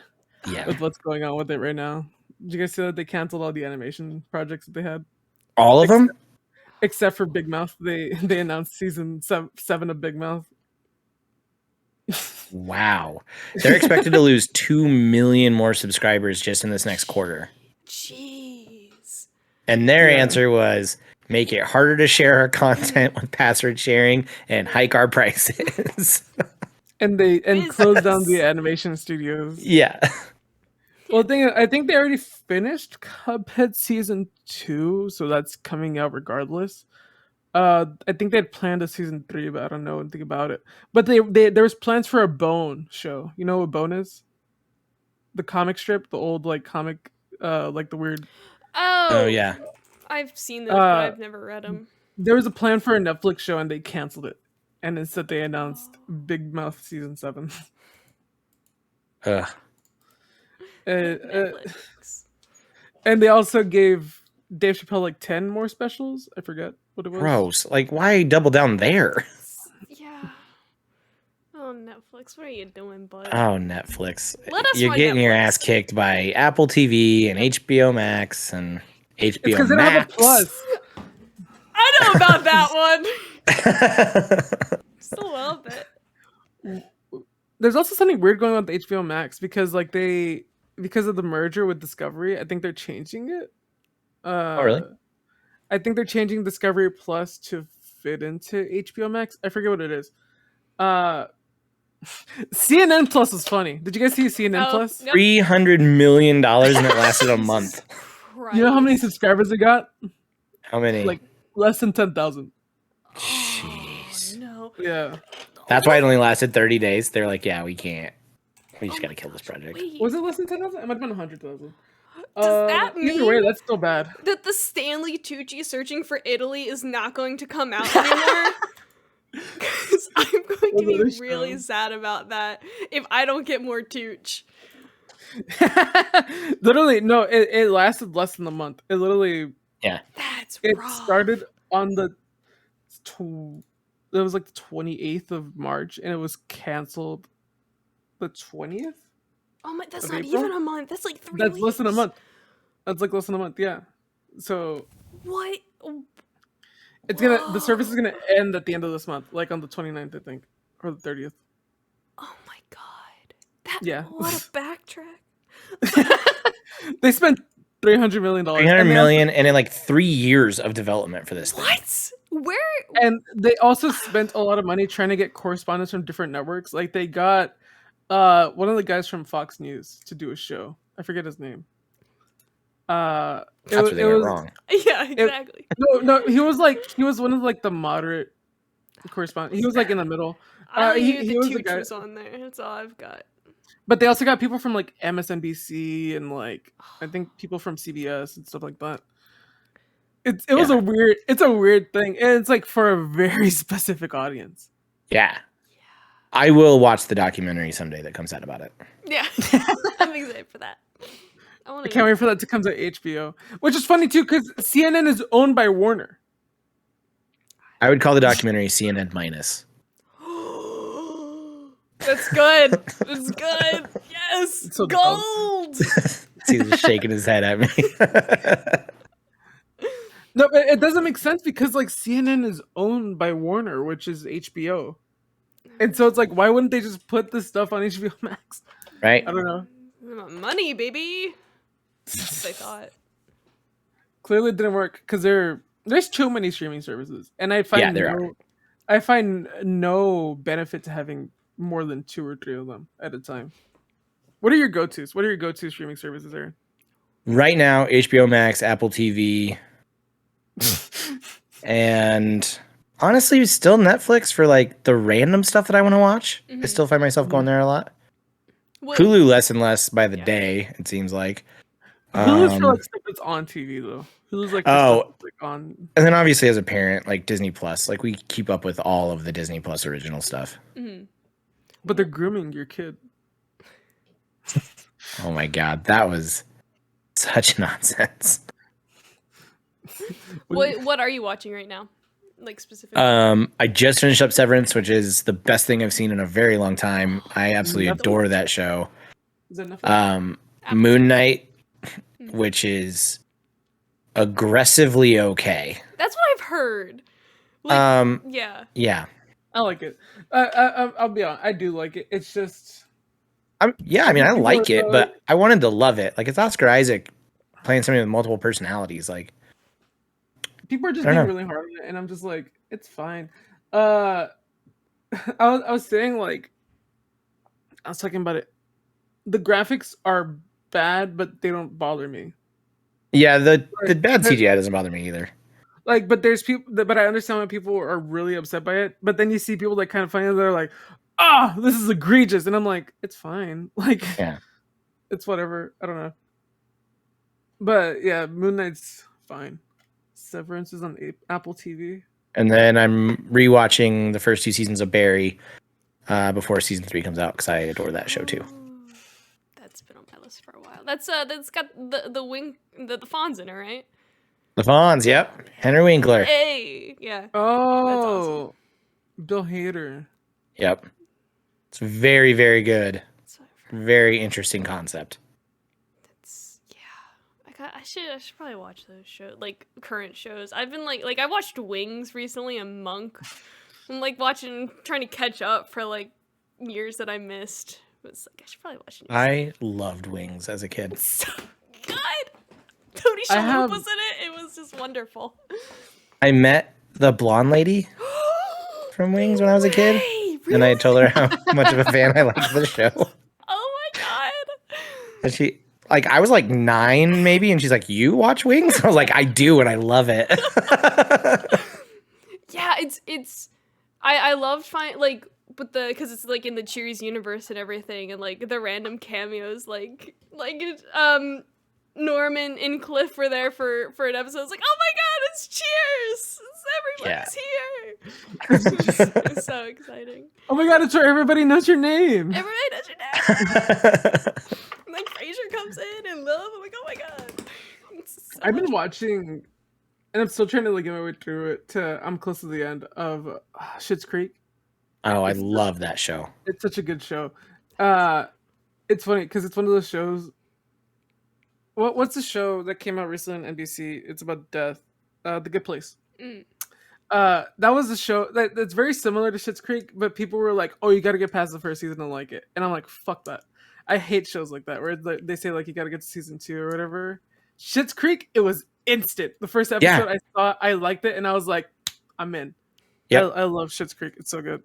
Yeah. with what's going on with it right now. Did you guys see that they canceled all the animation projects that they had? All of them? Except for Big Mouth. They announced season 7 of Big Mouth. Wow. They're expected to lose 2 million more subscribers just in this next quarter. Jeez. And their answer was make it harder to share our content with password sharing and hike our prices. And closed down the animation studios. Yeah. Well, I think they already finished Cuphead season 2, so that's coming out regardless. I think they had planned a season 3, but I don't know anything about it. But there was plans for a Bone show. You know what Bone is? The comic strip, the old like comic, like the weird. Oh yeah. I've seen those, but I've never read them. There was a plan for a Netflix show, and they canceled it. And instead, they announced Big Mouth season 7. Netflix. And they also gave Dave Chappelle like 10 more specials. I forget what it was. Gross. Like, why double down there? Yeah. Oh, Netflix, what are you doing, bud? Oh, Netflix. Let us You're find getting your Netflix. ass kicked by Apple TV and HBO Max and It's HBO because they don't have a Max. plus. I know about that one. Still love it. There's also something weird going on with HBO Max because like because of the merger with Discovery, I think they're changing it. Oh, really? I think they're changing Discovery Plus to fit into HBO Max. I forget what it is. CNN Plus was funny. Did you guys see CNN Plus? Nope. $300 million and it lasted a month. You know how many subscribers it got? How many? Like less than 10,000. Jeez. No. Yeah. That's why it only lasted 30 days. They're like, yeah, we can't. We just gotta kill this project. Wait, Was it less than 10,000? It might have been 100,000. does that Either way, mean that's still bad. that the Stanley Tucci Searching for Italy is not going to come out anymore? Because I'm going to be really sad about that if I don't get more Tooch. Literally, no, it lasted less than a month. It literally, That's it rough. started on it was like the 28th of March, and it was canceled the 20th. Oh my, that's of not April? even a month. That's like 3 That's weeks. less than a month. That's like less than a month, yeah. So What? the service is gonna end at the end of this month, like on the 29th, I think, or the 30th. Oh my god. Yeah. What a backtrack. They spent $300 million. $300 million and in like 3 years of development for this thing. What? Where? And they also spent a lot of money trying to get correspondents from different networks. Like they got one of the guys from Fox News to do a show. I forget his name. That's where they went wrong. Yeah, exactly. No, he was one of like the moderate correspondents. He was like in the middle. I only He knew was the the guy. Tooch was on there. That's all I've got. But they also got people from like MSNBC and like I think people from CBS and stuff like that. It was Yeah. a weird thing. And it's like for a very specific audience. Yeah. I will watch the documentary someday that comes out about it. Yeah, I'm excited for that. I can't wait for that to come to HBO. Which is funny too, because CNN is owned by Warner. I would call the documentary CNN minus. That's good. That's good. Yes. So Gold. He's shaking his head at me. No, but it doesn't make sense because like CNN is owned by Warner, which is HBO. And so it's like, why wouldn't they just put this stuff on HBO Max? Right? I don't know. Money, baby. That's what I thought. Clearly it didn't work because there's too many streaming services. And I find I find no benefit to having more than 2 or 3 of them at a time. What are your go-tos? What are your go-to streaming services, Aaron? Right now, HBO Max, Apple TV, and honestly, still Netflix for like the random stuff that I want to watch. I still find myself going there a lot. Hulu less and less by the day, it seems like. Hulu's for like stuff that's on TV though. Hulu's like stuff that's, like, on. And then obviously as a parent, like Disney Plus, like we keep up with all of the Disney Plus original stuff. Mm-hmm. But they're grooming your kid. Oh my god, that was such nonsense. What are you watching right now? Like specifically? I just finished up Severance, which is the best thing I've seen in a very long time. I absolutely adore that show. Is that enough? Moon Knight, which is aggressively okay. That's what I've heard. Like, yeah. I like it. I'll be honest. I do like it. It's just. I like it, but I wanted to love it. Like it's Oscar Isaac playing somebody with multiple personalities. Like people are just being really hard on it, and I'm just like, it's fine. I was saying like, I was talking about it. The graphics are bad, but they don't bother me. Yeah, the bad CGI doesn't bother me either. Like, but there's people, but I understand when people are really upset by it. But then you see people that kind of find it, they're like, this is egregious, and I'm like, it's fine. Like, yeah, it's whatever. I don't know. But yeah, Moon Knight's fine. Severance is on Apple TV. And then I'm rewatching the first 2 seasons of Barry before season 3 comes out because I adore that show too. That's been on my list for a while. That's got the Fawns in it, right? The Fawns, yep. Henry Winkler. Hey, yeah. Oh, that's awesome. Bill Hader. Yep. It's very, very good. Very interesting concept. I should probably watch those shows, like current shows. I've been like I watched Wings recently and Monk. I'm like trying to catch up for like years that I missed. It's like I should probably watch it. I loved Wings as a kid. It's so good. Tony Shalhoub was in it. It was just wonderful. I met the blonde lady from Wings when I was a kid, really? and I told her how much of a fan I liked the show. Oh my god! And she, like, I was like 9 maybe, and she's like, "You watch Wings?" I was like, "I do, and I love it." Yeah, it's. I loved because it's like in the Cheers universe and everything, and like the random cameos, like Norman and Cliff were there for an episode. It's like, oh my god, it's Cheers! Everybody's here. It's so exciting. Oh my god, it's where everybody knows your name. Everybody knows your name. And like Frasier comes in and Love. I'm like, oh my god. I've been watching, and I'm still trying to like get my way through it. I'm close to the end of Schitt's Creek. Oh, I love that show. It's such a good show. It's funny because it's one of those shows. What's the show that came out recently on NBC? It's about death. The Good Place. Mm. That was a show that's very similar to Schitt's Creek, but people were like, "Oh, you got to get past the first season to like it," and I'm like, "Fuck that." I hate shows like that where it's like, they say like you got to get to season 2 or whatever. Schitt's Creek, it was instant. The first Yeah. episode I saw, I liked it, and I was like, I'm in. Yep. I love Schitt's Creek. It's so good.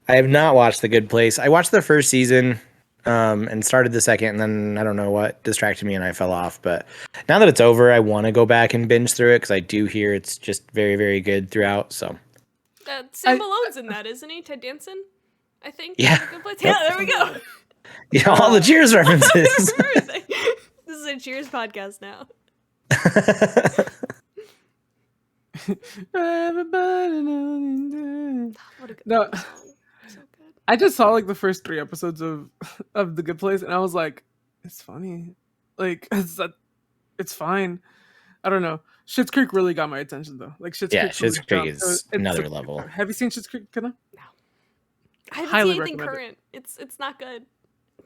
I have not watched The Good Place. I watched the first season and started the second, and then I don't know what distracted me and I fell off. But now that it's over, I want to go back and binge through it because I do hear it's just very, very good throughout. So Sam Malone's in that, isn't he? Ted Danson, I think. Yeah. Yeah, there we go. yeah, all the Cheers references. This is a Cheers podcast now. What a good No, song. So good. I just saw like the first 3 episodes of The Good Place, and I was like, it's funny. Like it's fine. I don't know. Schitt's Creek really got my attention though. Like Schitt's Yeah, Creek. really Schitt's Creek jumped. is It's another so- level. Have you seen Schitt's Creek, Kenna? I haven't Highly seen anything recommend current. It's not good.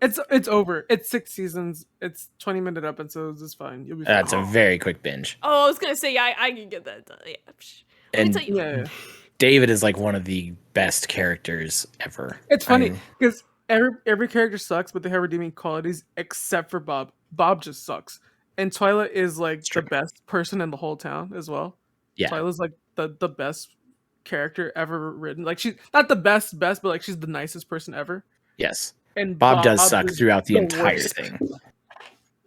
It's over. It's 6 seasons. It's 20-minute episodes. It's fine. You'll be fine. That's a very quick binge. Oh, I was gonna say, yeah, I can get that done. Yeah. Let me And tell you. Yeah. David is like one of the best characters ever. It's funny I'm- because every character sucks, but they have redeeming qualities except for Bob. Bob just sucks. And Twyla is like It's the true. best person in the whole town as well. Yeah. Twyla's like the best character ever written. Like she's not the best, but like she's the nicest person ever. Yes. And Bob does suck is throughout the entire worst. thing.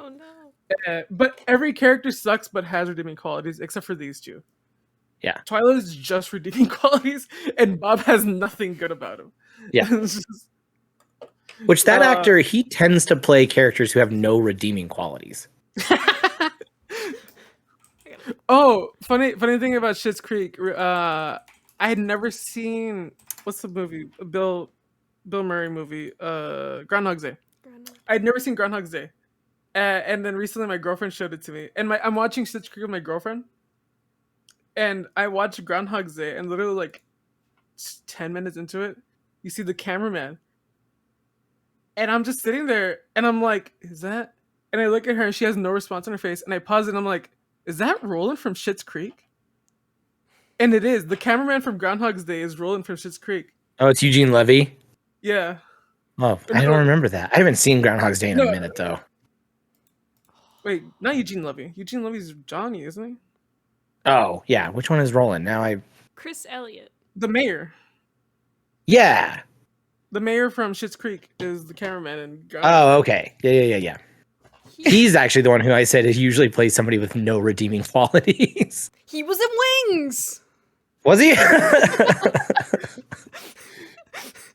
Oh no. But every character sucks but has redeeming qualities except for these two. Yeah. Twyla is just redeeming qualities, and Bob has nothing good about him. Yeah. It's just- Which that actor, he tends to play characters who have no redeeming qualities. Oh, funny thing about Schitt's Creek. I had never seen what's the movie? Bill Murray movie. Groundhog's Day. I'd never seen Groundhog's Day, and then recently my girlfriend showed it to me, and I'm watching Schitt's Creek with my girlfriend, and I watched Groundhog's Day, and literally like 10 minutes into it, you see the cameraman, and I'm just sitting there, and I'm like, "Is that?" And I look at her, and she has no response on her face, and I pause, and I'm like, "Is that Roland from Schitt's Creek?" And it is. The cameraman from Groundhog's Day is Roland from Schitt's Creek. Oh, it's Eugene Levy? Yeah. Oh, I don't remember that. I haven't seen Groundhog's Day in a minute, though. Wait, not Eugene Levy. Eugene Levy's Johnny, isn't he? Oh, yeah. Which one is Roland? Now Chris Elliott. The mayor. Yeah. The mayor from Schitt's Creek is the cameraman in Oh, okay. Yeah. He's actually the one who I said is usually plays somebody with no redeeming qualities. He was in Wings. Was he?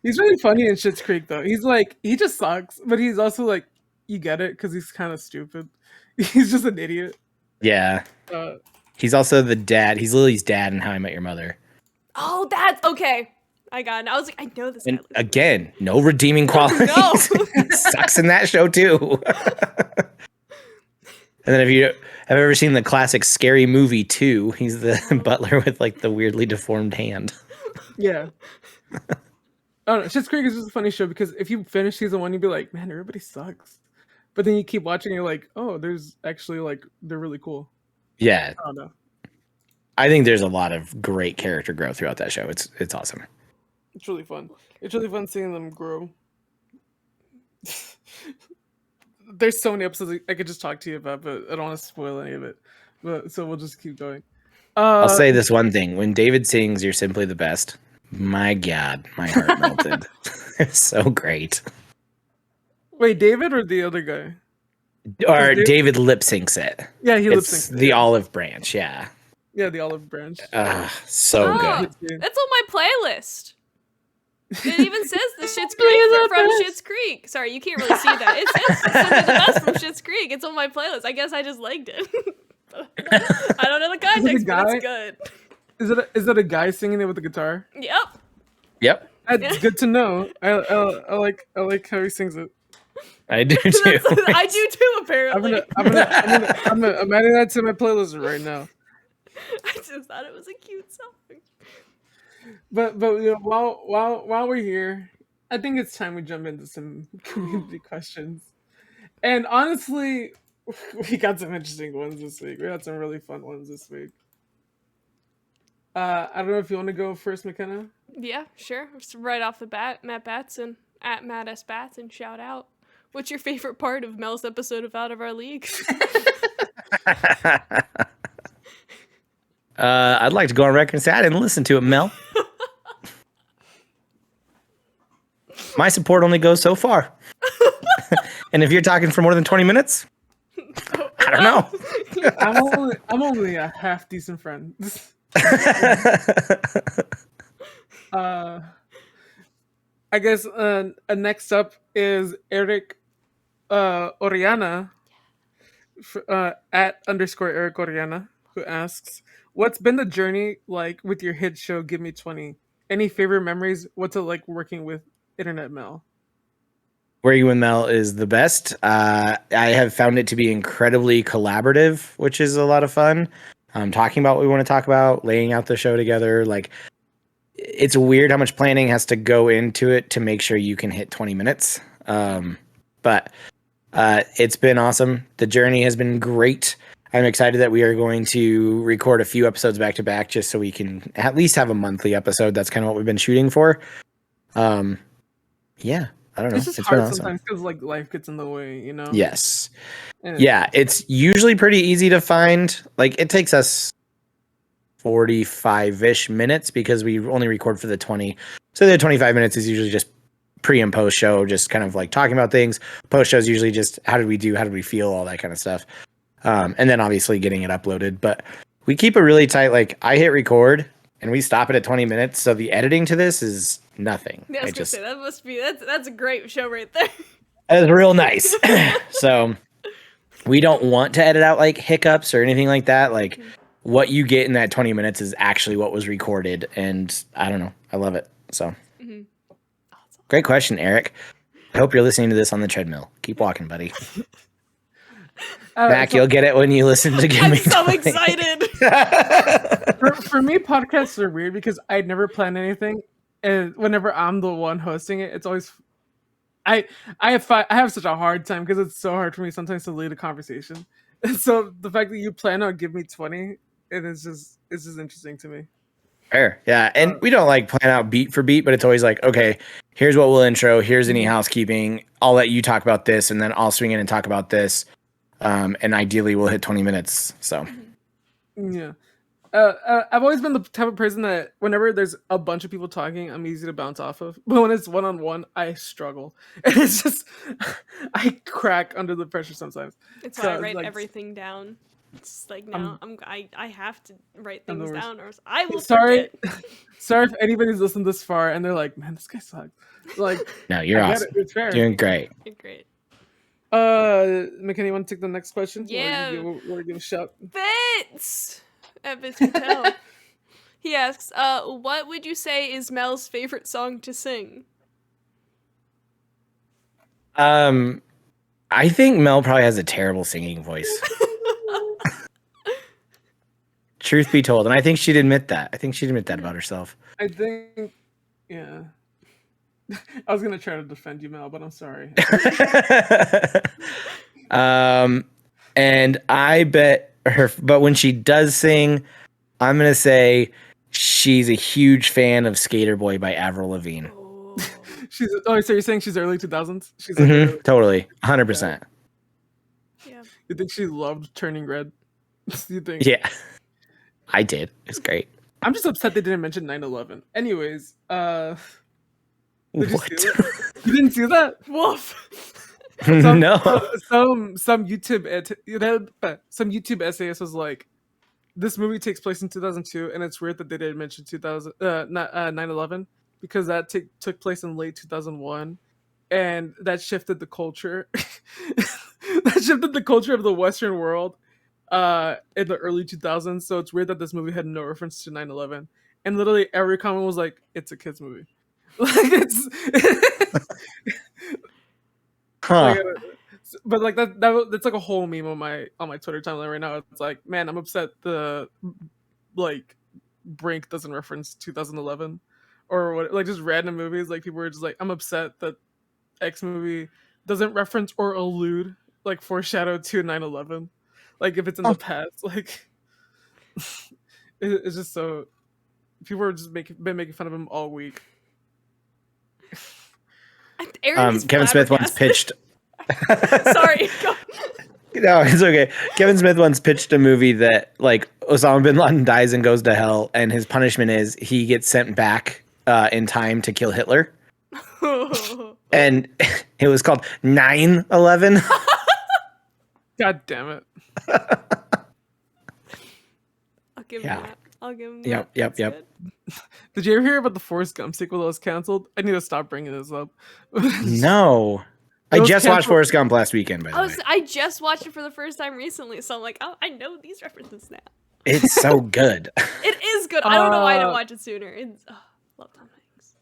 He's really funny in Schitt's Creek, though. He's like, he just sucks, but he's also like, you get it because he's kind of stupid. He's just an idiot. Yeah. He's also the dad. He's Lily's dad in How I Met Your Mother. Oh, that's okay. I got it. I was like, I know this And guy. again, no redeeming qualities. No. Sucks in that show too. And then have you ever seen the classic Scary Movie 2? He's the butler with like the weirdly deformed hand. Yeah. I don't know. Schitt's Creek is just a funny show because if you finish season 1, you'd be like, man, everybody sucks. But then you keep watching, and you're like, oh, there's actually like, they're really cool. Yeah. I don't know. I think there's a lot of great character growth throughout that show. It's awesome. It's really fun. It's really fun seeing them grow. There's so many episodes I could just talk to you about, but I don't want to spoil any of it. But so we'll just keep going. I'll say this one thing. When David sings You're Simply the Best, my God, my heart melted. It's so great. Wait, David or the other guy? Or David lip syncs it. Yeah, he lip It's syncs. the olive branch, yeah. Yeah, the olive branch. So Oh. good. That's on my playlist. It even says the Schitt's Creek from Schitt's Creek. Sorry, you can't really see that. It says Simply the Best from Schitt's Creek. It's on my playlist. I guess I just liked it. I don't know the context, but it's good. Is it a guy singing it with the guitar? Yep. Yep, That's good to know. I like how he sings it. I do too. I do too, apparently. I'm adding that to my playlist right now. I just thought it was a cute song. But you know, while we're here, I think it's time we jump into some community questions. And honestly, we got some interesting ones this week. We got some really fun ones this week. I don't know if you want to go first, McKenna. Yeah, sure. Just right off the bat, Matt Batson at Matt S. Batson, shout out. What's your favorite part of Mel's episode of Out of Our League? I'd like to go on record and say I didn't listen to it, Mel. My support only goes so far. And if you're talking for more than 20 minutes, I don't know. I'm only a half decent friend. I guess next up is Eric Oriana at _ Eric Oriana, who asks, "What's been the journey like with your hit show? Give Me 20. Any favorite memories? What's it like working with Internet Mel?" Working with Mel is the best. I have found it to be incredibly collaborative, which is a lot of fun. Talking about what we want to talk about, laying out the show together. Like, it's weird how much planning has to go into it to make sure you can hit 20 minutes. But it's been awesome. The journey has been great. I'm excited that we are going to record a few episodes back to back just so we can at least have a monthly episode. That's kind of what we've been shooting for. Yeah. I don't know. It's just been hard awesome. sometimes because like life gets in the way, you know. Yes. And Yeah, it's usually pretty easy to find. Like, it takes us 45-ish minutes because we only record for the 20. So the 25 minutes is usually just pre and post show, just kind of like talking about things. Post show is usually just how did we do, how did we feel, all that kind of stuff. And then obviously getting it uploaded. But we keep it really tight. Like, I hit record and we stop it at 20 minutes. So the editing to this is nothing. Yeah, I was gonna say that must be that's a great show right there. It's real nice. So we don't want to edit out like hiccups or anything like that. Like, what you get in that 20 minutes is actually what was recorded. And I don't know. I love it. So great question, Eric. I hope you're listening to this on the treadmill. Keep walking, buddy. Mac, you'll get it when you listen to Give Me I'm so 20. excited. for me, podcasts are weird because I never plan anything, and whenever I'm the one hosting it, it's always I have such a hard time because it's so hard for me sometimes to lead a conversation. And so the fact that you plan on Give Me 20, it's just interesting to me. Fair. Yeah. And we don't like plan out beat for beat, but it's always like, okay, here's what we'll intro. Here's any housekeeping. I'll let you talk about this, and then I'll swing in and talk about this. And ideally we'll hit 20 minutes. So yeah. I've always been the type of person that whenever there's a bunch of people talking, I'm easy to bounce off of. But when it's one-on-one, I struggle. And it's just, I crack under the pressure sometimes. It's So why I it's write like- everything down. It's like now I have to write I'm the things worst. down or else I will Sorry, forget. sorry if anybody's listened this far and they're like, "Man, this guy sucks." Like, no, you're I get awesome. it. It's fair. Doing great. You're great. McKenny, you want to take the next question? Yeah. Want to give a shout? Bits at Bits Patel. He asks, what would you say is Mel's favorite song to sing? I think Mel probably has a terrible singing voice. Truth be told. And I think she'd admit that. I think she'd admit that about herself. I think, yeah. I was gonna try to defend you, Mel, but I'm sorry. And I bet her, but when she does sing, I'm gonna say she's a huge fan of Skater Boy by Avril Lavigne. Oh. So you're saying she's early 2000s? She's like early- Totally, 100%. Yeah. You think she loved Turning Red? You think? Yeah, I did. It's great. I'm just upset they didn't mention 9/11. Anyways, did you What? see that? You didn't see that? Woof. No. Some YouTube essayist was like, this movie takes place in 2002, and it's weird that they didn't mention 9/11 because that took place in late 2001, and that shifted the culture. That shifted the culture of the Western world in the early 2000s. So it's weird that this movie had no reference to 9/11, and literally every comment was like, "It's a kids movie." Like it's. Huh. But like that's like a whole meme on my Twitter timeline right now. It's like, man, I'm upset the like Brink doesn't reference 2011 or what, like just random movies. Like people were just like, I'm upset that X movie doesn't reference or allude like foreshadow to 9/11. Like if it's in the past, like it's just so people are just been making fun of him all week. Aaron is Kevin Smith once flabbergasted. pitched. Sorry. Go. No, it's okay. Kevin Smith once pitched a movie that like Osama bin Laden dies and goes to hell, and his punishment is he gets sent back in time to kill Hitler. And it was called 9/11. God damn it. I'll give him that. I'll give him that. Yep. That's Yep. good. Did you ever hear about the Forrest Gump sequel that was canceled? I need to stop bringing this up. No. I was just watched canceled- Forrest Gump last weekend, by the way. I just watched it for the first time recently, so I'm like, oh, I know these references now. It's so good. It is good. I don't know why I didn't watch it sooner. It's love Tom Hanks.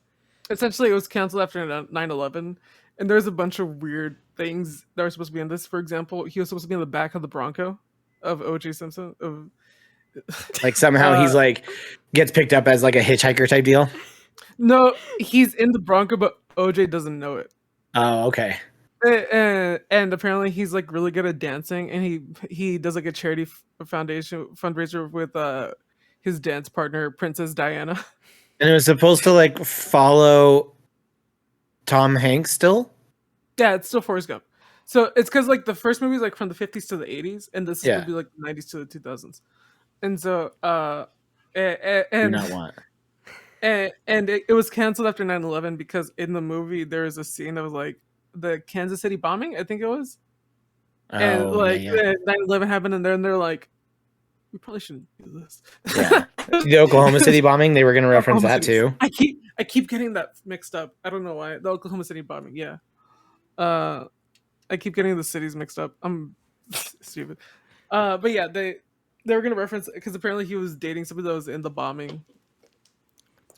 Essentially, it was canceled after 9/11, and there's a bunch of weird things that were supposed to be in this. For example, he was supposed to be in the back of the Bronco of O.J. Simpson. Like somehow he's like gets picked up as like a hitchhiker type deal. No, he's in the Bronco, but O.J. doesn't know it. Oh, okay. And apparently he's like really good at dancing, and he does like a charity fundraiser with his dance partner Princess Diana. And it was supposed to like follow Tom Hanks still. Yeah, it's still Forrest Gump. So it's because like the first movie is like from the 50s to the 80s, and this Yeah. would be like the 90s to the 2000s. And so Do and not want. and it was canceled after 9/11 because in the movie there was a scene that was like the Kansas City bombing, I think it was. And Oh, like yeah. 9/11 happened, and they're like, we probably shouldn't do this. Yeah. The Oklahoma City bombing, they were going to reference Oklahoma that City. too. I keep getting that mixed up. I don't know why. The Oklahoma City bombing, yeah. I keep getting the cities mixed up. I'm stupid. But yeah, they were gonna reference because apparently he was dating somebody that was in the bombing.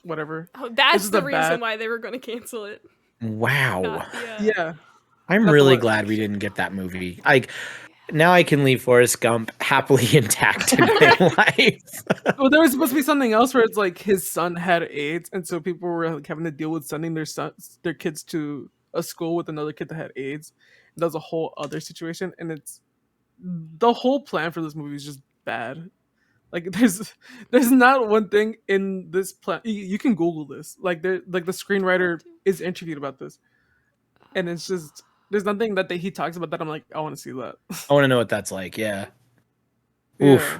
Whatever. Oh, that's is the a reason bad- why they were going to cancel it. Wow. Not the, Yeah. I'm That's really what- glad we didn't get that movie. Like now I can leave Forrest Gump happily intact in my life. Well, there was supposed to be something else where it's like his son had AIDS, and so people were like having to deal with sending their kids to a school with another kid that had AIDS. That was a whole other situation, and it's the whole plan for this movie is just bad. Like there's not one thing in this plan. You can Google this. Like the screenwriter is interviewed about this, and it's just there's nothing that he talks about that I'm like I want to see that. I want to know what that's like. Yeah. Yeah. Oof.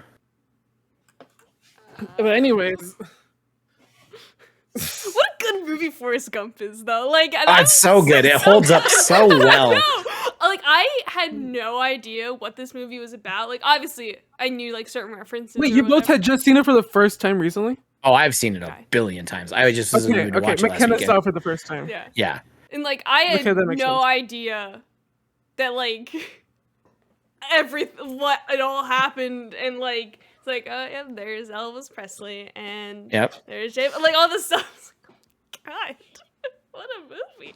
But anyways, What a good movie Forrest Gump is, though. Like, Oh, it's so good. It holds up so well. No, like I had no idea what this movie was about. Like, obviously, I knew like certain references. wait, or you both whatever. had just seen it for the first time recently? Oh, I've seen it a Okay. billion times. I just was in the Okay, mood to okay. watch it last McKenna weekend. saw it for the first time. Yeah, Yeah. and like I had Okay, that makes no sense. idea that like what it all happened, and like it's like yeah, there's Elvis Presley and Yep. there's Jay, like all this stuff. I was like, God, what a movie!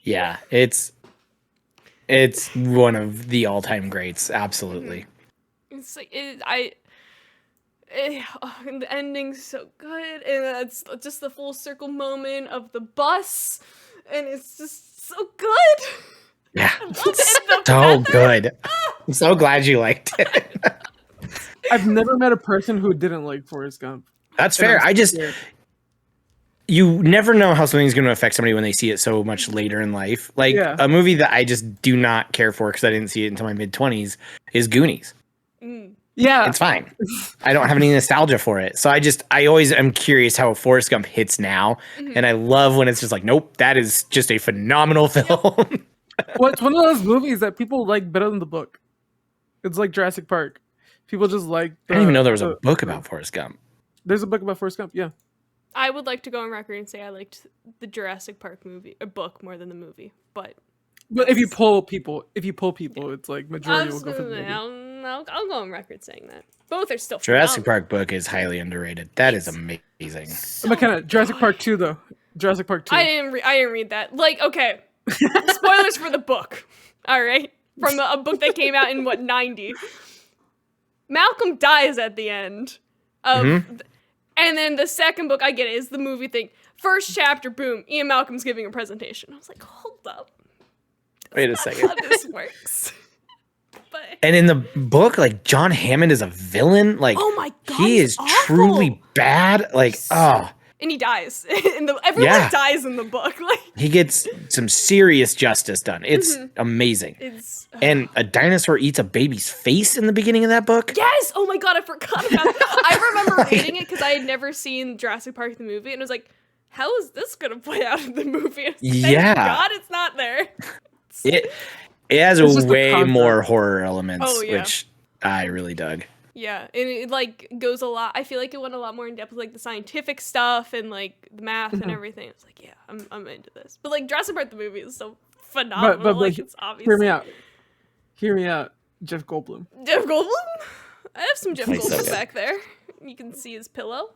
Yeah. It's one of the all-time greats. Absolutely. It's like and the ending's so good, and it's just the full circle moment of the bus, and it's just so good. Yeah. I love it. So good. I'm so glad you liked it. I've never met a person who didn't like Forrest Gump. That's And fair. I'm I just scared. you never know how something's going to affect somebody when they see it so much later in life. Like Yeah. a movie that I just do not care for because I didn't see it until my mid-20s is Goonies. Yeah, It's fine. I don't have any nostalgia for it. So I always am curious how Forrest Gump hits now. And I love when it's just like, nope, that is just a phenomenal film. well, it's one of those movies that people like better than the book. It's like Jurassic Park. People just like. I didn't even know there was a book about Forrest Gump. There's a book about Forrest Gump. Yeah. I would like to go on record and say I liked the Jurassic Park book more than the movie, but But if you poll people, it's like majority will go for the movie. I'll go on record saying that both are still Jurassic phenomenal. Park book is highly underrated. That is amazing. McKenna, Jurassic Park 2 though. Jurassic Park 2. I didn't read that. Like, okay, spoilers for the book. All right, from a book that came out in what 90. Malcolm dies at the end of, and then the second book, I get it, is the movie thing. First chapter, boom, Ian Malcolm's giving a presentation. I was like, hold up, Wait a that's second. how this works. But And in the book, like John Hammond is a villain. Like oh my god, he he's is awful. truly bad. Like, oh, And he dies. Everyone dies in the book. Like he gets some serious justice done. It's amazing. And a dinosaur eats a baby's face in the beginning of that book. Yes. Oh my god, I forgot about that. I remember reading it because I had never seen Jurassic Park the movie, and I was like, how is this gonna play out in the movie? Thank God it's not there. It has way more horror elements, which I really dug. Yeah, and it like goes a lot. I feel like it went a lot more in depth with like the scientific stuff and like the math and everything. It's like, yeah, I'm into this. But like Jurassic Park the movie is so phenomenal. But like it's obvious. Hear me out. Jeff Goldblum. Jeff Goldblum? I have some Jeff Goldblum back there. You can see his pillow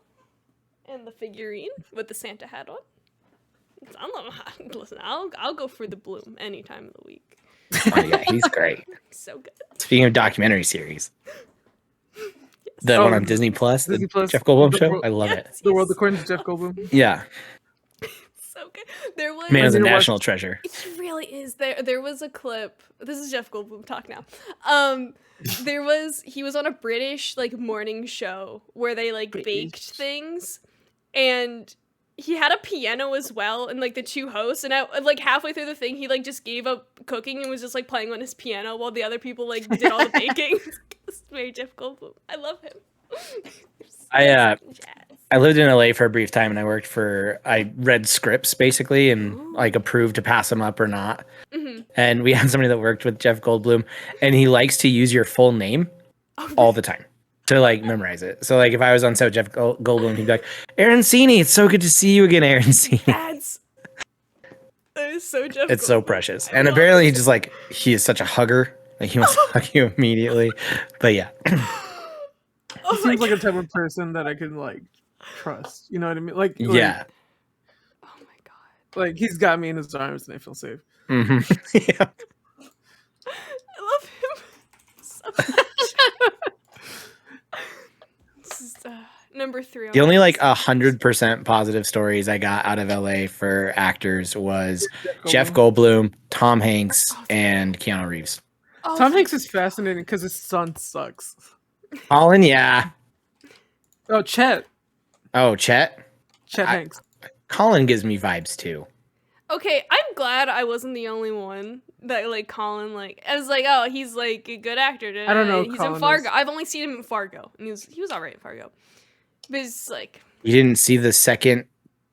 and the figurine with the Santa hat on. Listen, I'll go for the Bloom any time of the week. Oh yeah, he's great. So good. Speaking of documentary series. The one on Disney Plus, the Jeff Goldblum show. I love it. The World According to Jeff Goldblum. Yeah. So good. There was Man is a national treasure. He really is. There was a clip. This is Jeff Goldblum talk now. He was on a British like morning show where they like baked things, and he had a piano as well, and like the two hosts, and like halfway through the thing, he like just gave up cooking and was just like playing on his piano while the other people like did all the baking. It's very Jeff Goldblum. I love him. I lived in LA for a brief time, and I read scripts basically and like approved to pass them up or not. And we had somebody that worked with Jeff Goldblum, and he likes to use your full name all the time to like memorize it. So like if I was on set with Jeff Goldblum, he'd be like, Aaron Seaney, it's so good to see you again, Aaron Seaney. That is so Jeff It's so precious. And apparently he is such a hugger. Like he wants to hug you immediately. But yeah. He seems like a type of person that I can like trust. You know what I mean? Like yeah. Oh my god. Like he's got me in his arms and I feel safe. Yeah. I love him so much. This is number 3. The only like 100% positive stories I got out of LA for actors was Jeff Goldblum, Tom Hanks, and Keanu Reeves. Tom Hanks is fascinating because his son sucks. Colin, yeah. Oh, Chet. Oh, Chet Hanks. Colin gives me vibes too. Okay, I'm glad I wasn't the only one that like Colin like. I was like, oh, he's like a good actor. I don't know. He's Colin in Fargo. is. I've only seen him in Fargo, and he was alright in Fargo. But it's like You didn't see the second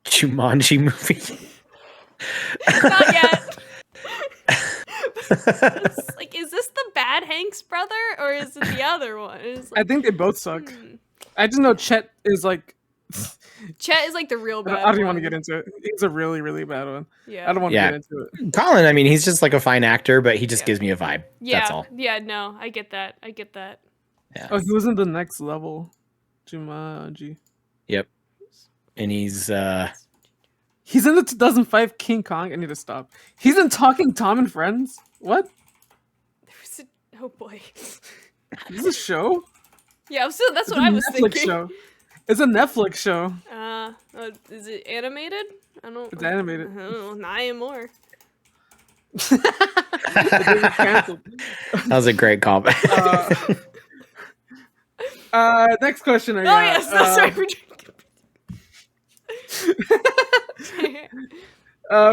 Jumanji movie? not yet. It's like, is this the bad Hanks brother or is it the other one? Like, I think they both suck. I just know Chet is like. Chet is like the real bad. I don't even one. want to get into it. He's a really, really bad one. Yeah. I don't want to get into it. Colin, I mean, he's just like a fine actor, but he just gives me a vibe. Yeah. That's all. Yeah. No, I get that. Yeah. Oh, he was in the next level. Jumanji. Yep. And he's in the 2005 King Kong. I need to stop. He's in Talking Tom and Friends. What? Oh boy. Is this a show? Yeah, so that's what I was thinking. Show. It's a Netflix show. Is it animated? I don't. It's animated. I don't know, not anymore. That was a great comment. Next question. Yes, no, sorry for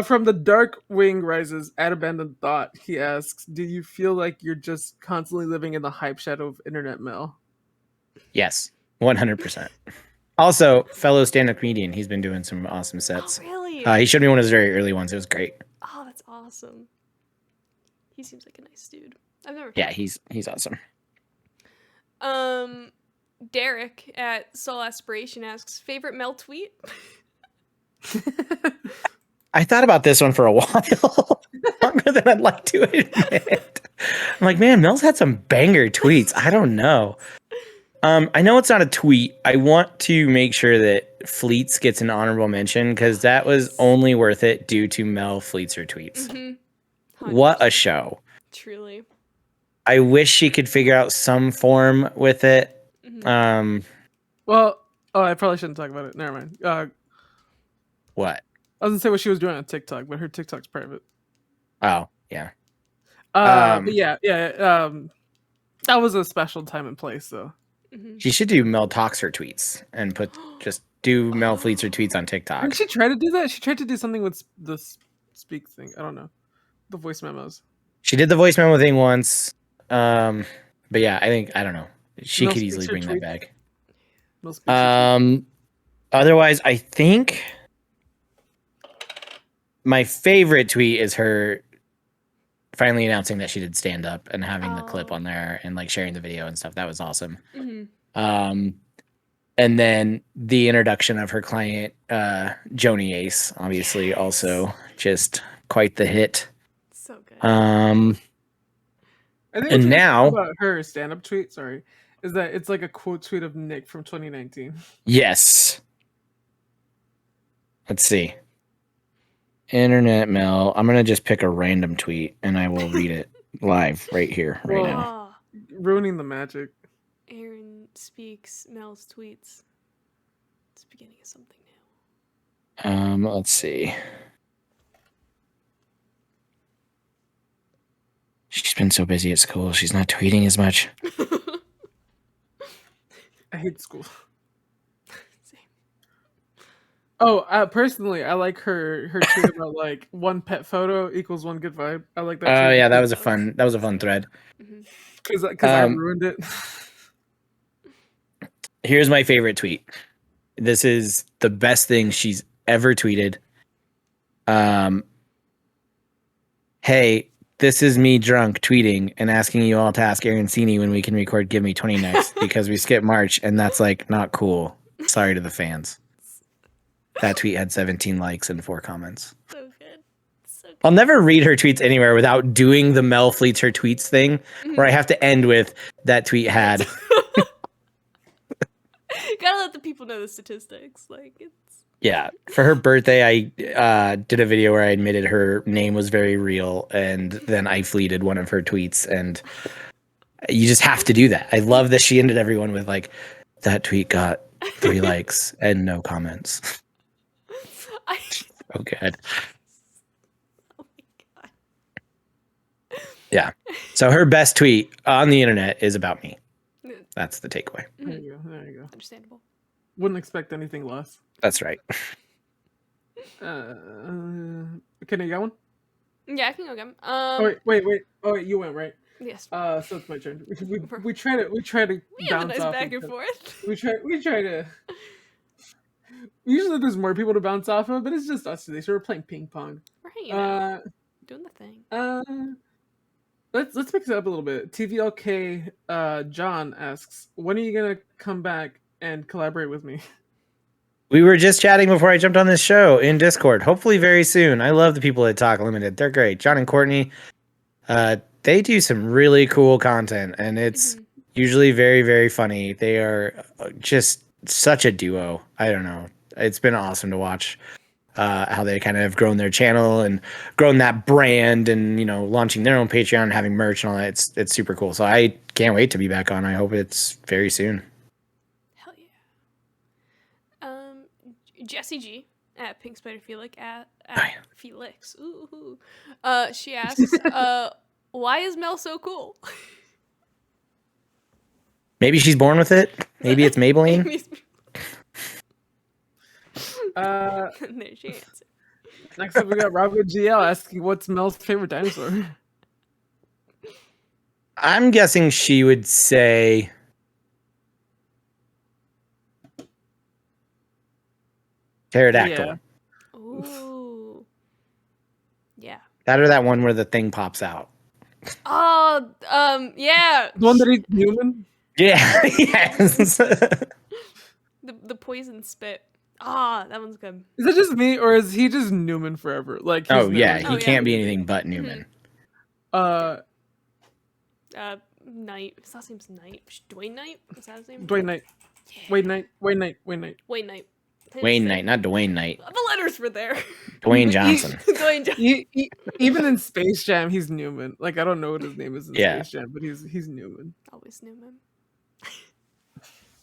from the Dark Wing Rises at Abandoned Thought, he asks, do you feel like you're just constantly living in the hype shadow of internet mail? Yes, 100%. Also, fellow stand-up comedian. He's been doing some awesome sets. Oh, really? He showed me one of his very early ones. It was great. Oh, that's awesome. He seems like a nice dude. I've never. Yeah, he's awesome. Derek at Soul Aspiration asks, favorite Mel tweet? I thought about this one for a while, longer than I'd like to admit. I'm like, man, Mel's had some banger tweets. I don't know. I know it's not a tweet. I want to make sure that Fleets gets an honorable mention because that was only worth it due to Mel Fleetzer tweets. Mm-hmm. What a show. Truly. I wish she could figure out some form with it. Mm-hmm. I probably shouldn't talk about it. Never mind. What? I was gonna say what she was doing on TikTok, but her TikTok's private. Oh, yeah. But yeah. That was a special time and place, though. She should do Mel Talks her tweets and do Mel Fleetzer tweets on TikTok. Didn't she try to do that? She tried to do something with the speak thing. I don't know. The voice memos. She did the voice memo thing once. But yeah, I don't know. She Mel could speaks easily her bring that tweets. back. Mel speaks her tweets. Otherwise, I think my favorite tweet is her finally announcing that she did stand up and having the clip on there and like sharing the video and stuff. That was awesome. And then the introduction of her client, Joni Ace, obviously also just quite the hit. So good. I think and what now about her stand-up tweet, sorry, is that it's like a quote tweet of Nick from 2019. Yes. Let's see. Internet Mel. I'm gonna just pick a random tweet and I will read it live right here, right now. Ruining the magic. Aaron speaks Mel's tweets. It's the beginning of something new. Let's see. She's been so busy at school. She's not tweeting as much. I hate school. Same. Oh, personally, I like her tweet about like one pet photo equals one good vibe. I like that. Oh tweet. yeah, that was a fun thread. Because I ruined it. Here's my favorite tweet. This is the best thing she's ever tweeted. Hey, this is me drunk tweeting and asking you all to ask Aaron Seaney when we can record Give Me 20 next because we skipped March and that's like not cool. Sorry to the fans. That tweet had 17 likes and 4 comments. So good. So good. I'll never read her tweets anywhere without doing the Mel Fleets her tweets thing where I have to end with that tweet had. Gotta let the people know the statistics. Like it's Yeah. For her birthday, I did a video where I admitted her name was very real and then I fleeted one of her tweets and you just have to do that. I love that she ended everyone with like, that tweet got 3 likes and no comments. Oh, good. Oh my god. Yeah. So her best tweet on the internet is about me. That's the takeaway. There you go. Understandable. Wouldn't expect anything less. That's right. Can I get one? Yeah, I can go again. Wait. Oh, wait, you went right. Yes. So it's my turn. We try to We have a bounce nice off back of and forth. We try to. Usually there's more people to bounce off of, but it's just us today. So we're playing ping pong. We're hanging out, doing the thing. Let's mix it up a little bit. TVLK John asks, when are you gonna come back and collaborate with me? We were just chatting before I jumped on this show in Discord. Hopefully very soon. I love the people at Talk Limited. They're great. John and Courtney, they do some really cool content and it's usually very, very funny. They are just such a duo. I don't know. It's been awesome to watch how they kind of have grown their channel and grown that brand and, you know, launching their own Patreon and having merch and all that. It's super cool. So I can't wait to be back on. I hope it's very soon. Hell yeah. Jessie G at Pink Spider Felix at Felix. Ooh. She asks, why is Mel so cool? Maybe she's born with it. Maybe it's Maybelline. There's your answer. Next up, we got Robert GL asking, what's Mel's favorite dinosaur? I'm guessing she would say pterodactyl. Yeah. Ooh. Yeah. That or that one where the thing pops out. Oh, yeah. The one that eats human? Yeah. Yes. The poison spit. Ah, that one's good. Is that just me, or is he just Newman forever? Like, he's Oh yeah, Newman. he can't be anything but Newman. Knight. His last name's Knight. Dwayne Knight? Is that his name? Dwayne Knight. Yeah. Wayne Knight. Wayne Knight. Wayne Knight, not Dwayne Knight. The letters were there. Dwayne Johnson. Dwayne Johnson. Even in Space Jam, he's Newman. Like, I don't know what his name is in Yeah. Oh, Space Jam, but he's Newman. Always Newman.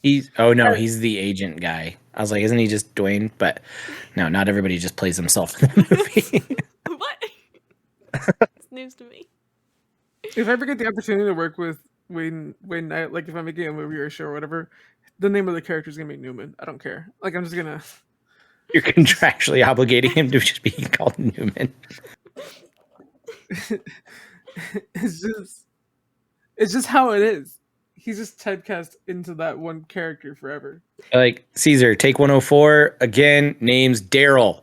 He's the agent guy. I was like, isn't he just Dwayne? But no, not everybody just plays himself in the movie. What? It's news to me. If I ever get the opportunity to work with Wayne Knight, like if I'm making a movie or a show or whatever, the name of the character is gonna be Newman. I don't care. Like I'm just gonna. You're contractually obligating him to just be called Newman. It's just how it is. He's just typecast into that one character forever. Like, Caesar, take 104 again. Name's Daryl.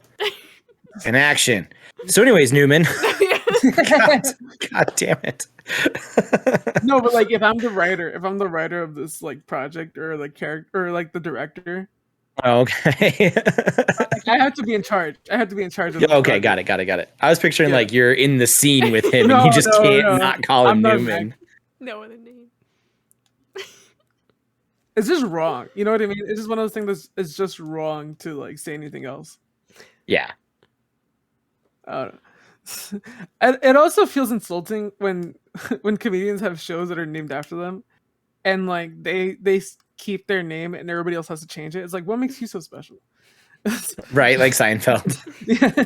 In action. So, anyways, Newman. God damn it. No, but like if I'm the writer of this like project or like character or like the director, Okay. I have to be in charge. I have to be in charge of the Okay, project. got it. I was picturing Yeah. like you're in the scene with him and No, you just can't no. not call him I'm not Newman. No other name. It's just wrong. You know what I mean? It's just one of those things that's it's just wrong to like say anything else. Yeah. I don't know. And it also feels insulting when when comedians have shows that are named after them, and like they keep their name and everybody else has to change it. It's like, what makes you so special? Right, like Seinfeld. Yeah.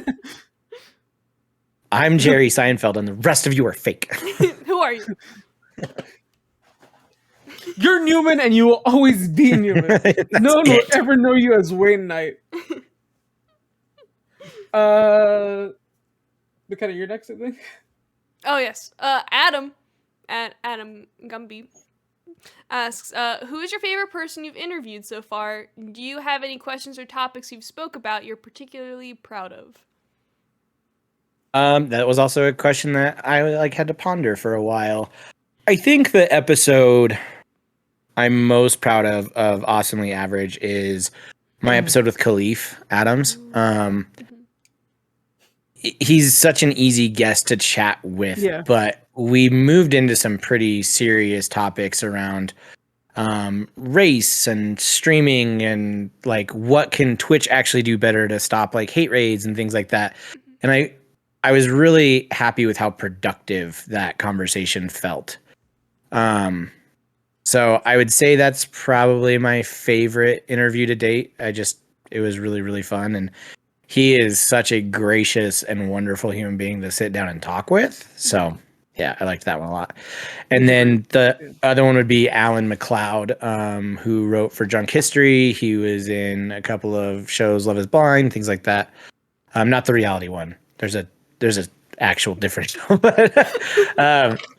I'm Jerry Seinfeld and the rest of you are fake. Who are you? You're Newman and you will always be Newman. No one will ever know you as Wayne Knight. Kind of your next, I think. Oh yes. Adam at Adam Gumby asks, who is your favorite person you've interviewed so far? Do you have any questions or topics you've spoke about you're particularly proud of? That was also a question that I like had to ponder for a while. I think the episode I'm most proud of Awesomely Average is my episode with Khalif Adams. He's such an easy guest to chat with, but we moved into some pretty serious topics around race and streaming and like what can Twitch actually do better to stop like hate raids and things like that. And I was really happy with how productive that conversation felt. So I would say that's probably my favorite interview to date. It was really, really fun. And he is such a gracious and wonderful human being to sit down and talk with. So yeah, I liked that one a lot. And then the other one would be Alan Mccloud, who wrote for Drunk History. He was in a couple of shows, Love is Blind, things like that. Not the reality one. There's a actual different show.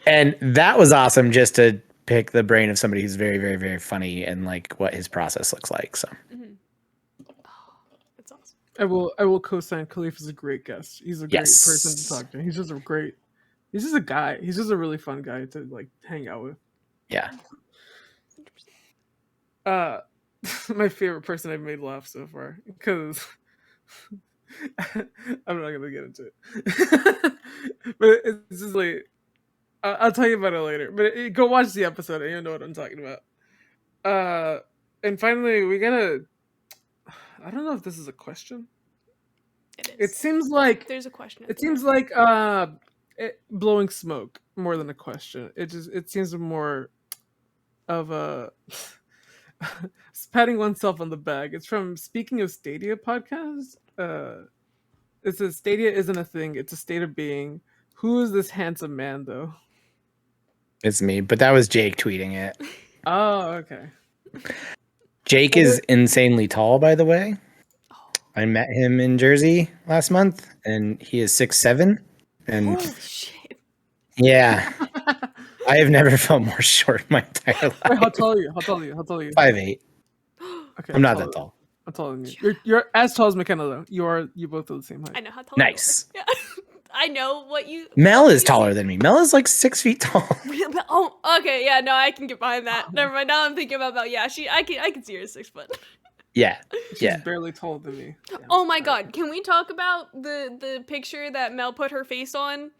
And that was awesome just to pick the brain of somebody who's very, very, very funny and like what his process looks like. So That's awesome. I will co-sign. Khalif is a great guest. He's a great person to talk to. He's just a guy. He's just a really fun guy to like hang out with. Yeah. My favorite person I've made laugh so far, because I'm not gonna get into it. But it's just like I'll tell you about it later. But go watch the episode and you'll know what I'm talking about. And finally, we gotta. I don't know if this is a question. It is. It seems like There's a question. it seems like blowing smoke more than a question. It seems more of a patting oneself on the back. It's from Speaking of Stadia podcast. It says Stadia isn't a thing; it's a state of being. Who is this handsome man, though? It's me, but that was Jake tweeting it. Oh, okay. Jake is insanely tall, by the way. I met him in Jersey last month, and he is 6'7". And Holy shit. yeah, I have never felt more short in my entire life. Wait, how tall are you? 5'8". Okay, I'm not that tall. I'm taller than you. You're as tall as McKenna, though. You both are the same height. I know how tall. Nice. You are. Yeah. I know what you. Mel is taller than me. Mel is like 6 feet tall. Oh, okay. Yeah, no, I can get behind that. Never mind. Now I'm thinking about yeah. I can see her as 6 foot. Yeah. She's barely taller than me. Yeah. Oh my god, can we talk about the picture that Mel put her face on?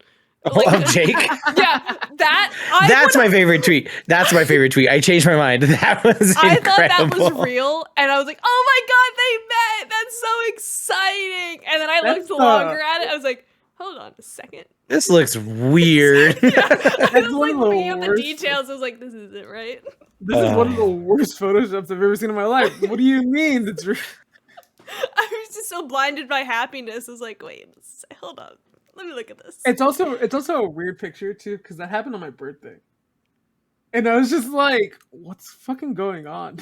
Of Jake? Yeah, That's my favorite tweet. I changed my mind. That was incredible. I thought that was real, and I was like, oh my god, they met! That's so exciting! And then I looked longer at it, I was like, hold on a second. This looks weird. Yeah. I was like looking at the details, I was like, this isn't right. This is one of the worst photoshops I've ever seen in my life. What do you mean? It's I was just so blinded by happiness. I was like, wait, hold on. Let me look at this. It's also a weird picture too, because that happened on my birthday. And I was just like, what's fucking going on?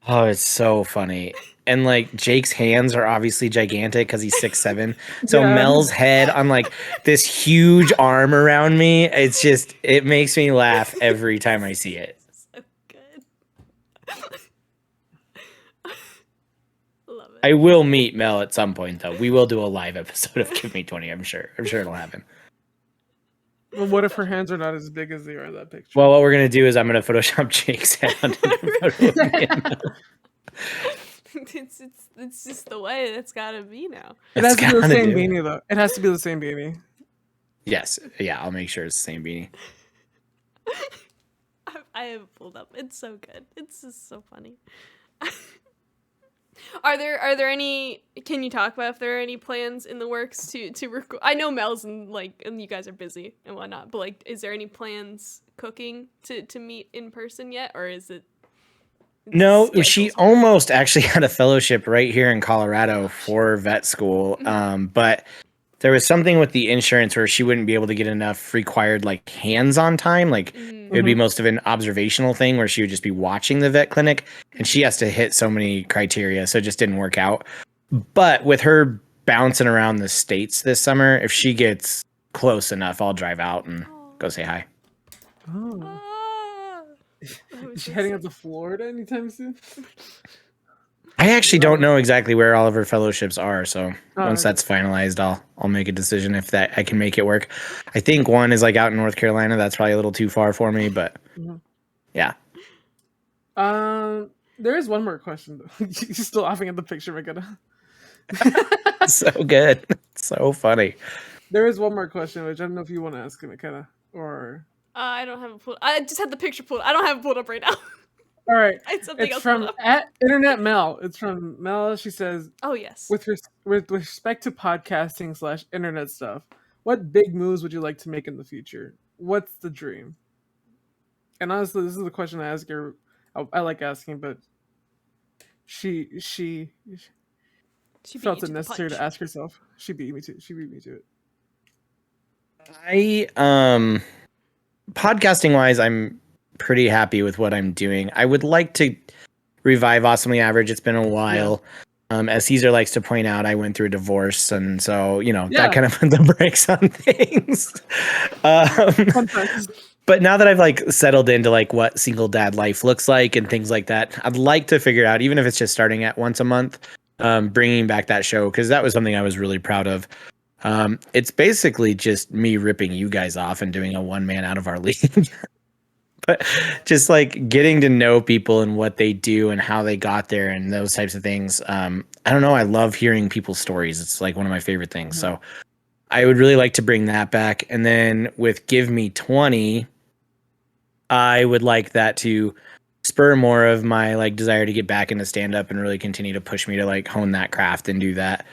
Oh, it's so funny. And like Jake's hands are obviously gigantic because he's 6'7". So Yeah. Mel's head on like this huge arm around me. It makes me laugh every time I see it. So good. Love it. I will meet Mel at some point though. We will do a live episode of Give Me 20, I'm sure. I'm sure it'll happen. Well, what if her hands are not as big as they are in that picture? Well, what we're gonna do is I'm gonna Photoshop Jake's head onto the photo of me and Mel. It's just the way it's gotta be now. It has to be the gotta same do it. beanie though. It has to be the same beanie. Yes. Yeah, I'll make sure it's the same beanie. I have it pulled up. It's so good. It's just so funny. Are there any? Can you talk about if there are any plans in the works to record? I know Mel's and you guys are busy and whatnot, but like, is there any plans cooking to meet in person yet, or is it? No, she schedules? almost actually had a fellowship right here in Colorado for vet school. But there was something with the insurance where she wouldn't be able to get enough required like hands-on time. Like it would be most of an observational thing where she would just be watching the vet clinic, and she has to hit so many criteria, so it just didn't work out. But with her bouncing around the states this summer, if she gets close enough, I'll drive out and go say hi. Oh. Ah, that was Is she so heading sick. up to Florida anytime soon? I actually don't know exactly where all of her fellowships are, so once okay. that's finalized, I'll make a decision if that I can make it work. I think one is like out in North Carolina. That's probably a little too far for me, but yeah. There is one more question though. You're still laughing at the picture, McKenna. So good. So funny. There is one more question, which I don't know if you want to ask it, McKenna, or. I don't have it pulled. I just had the picture pulled. I don't have it pulled up right now. All right. I had something It's else from pulled up. at Internet Mel. It's from Mel. She says, Oh yes. with respect to podcasting / internet stuff, what big moves would you like to make in the future? What's the dream? And honestly, this is the question I ask her. I like asking, but she She beat felt you it to the necessary to punch. ask herself. She beat me to. She beat me to it. I podcasting wise, I'm pretty happy with what I'm doing. I would like to revive Awesomely Average. It's been a while. As Caesar likes to point out, I went through a divorce, and so that kind of put the brakes on things. Sometimes. But now that I've like settled into like what single dad life looks like and things like that, I'd like to figure out, even if it's just starting at once a month, bringing back that show, because that was something I was really proud of. It's basically just me ripping you guys off and doing a one man out of our league. But just like getting to know people and what they do and how they got there and those types of things. I don't know. I love hearing people's stories. It's like one of my favorite things. So I would really like to bring that back. And then with Give Me 20, I would like that to spur more of my like desire to get back into stand up and really continue to push me to like hone that craft and do that.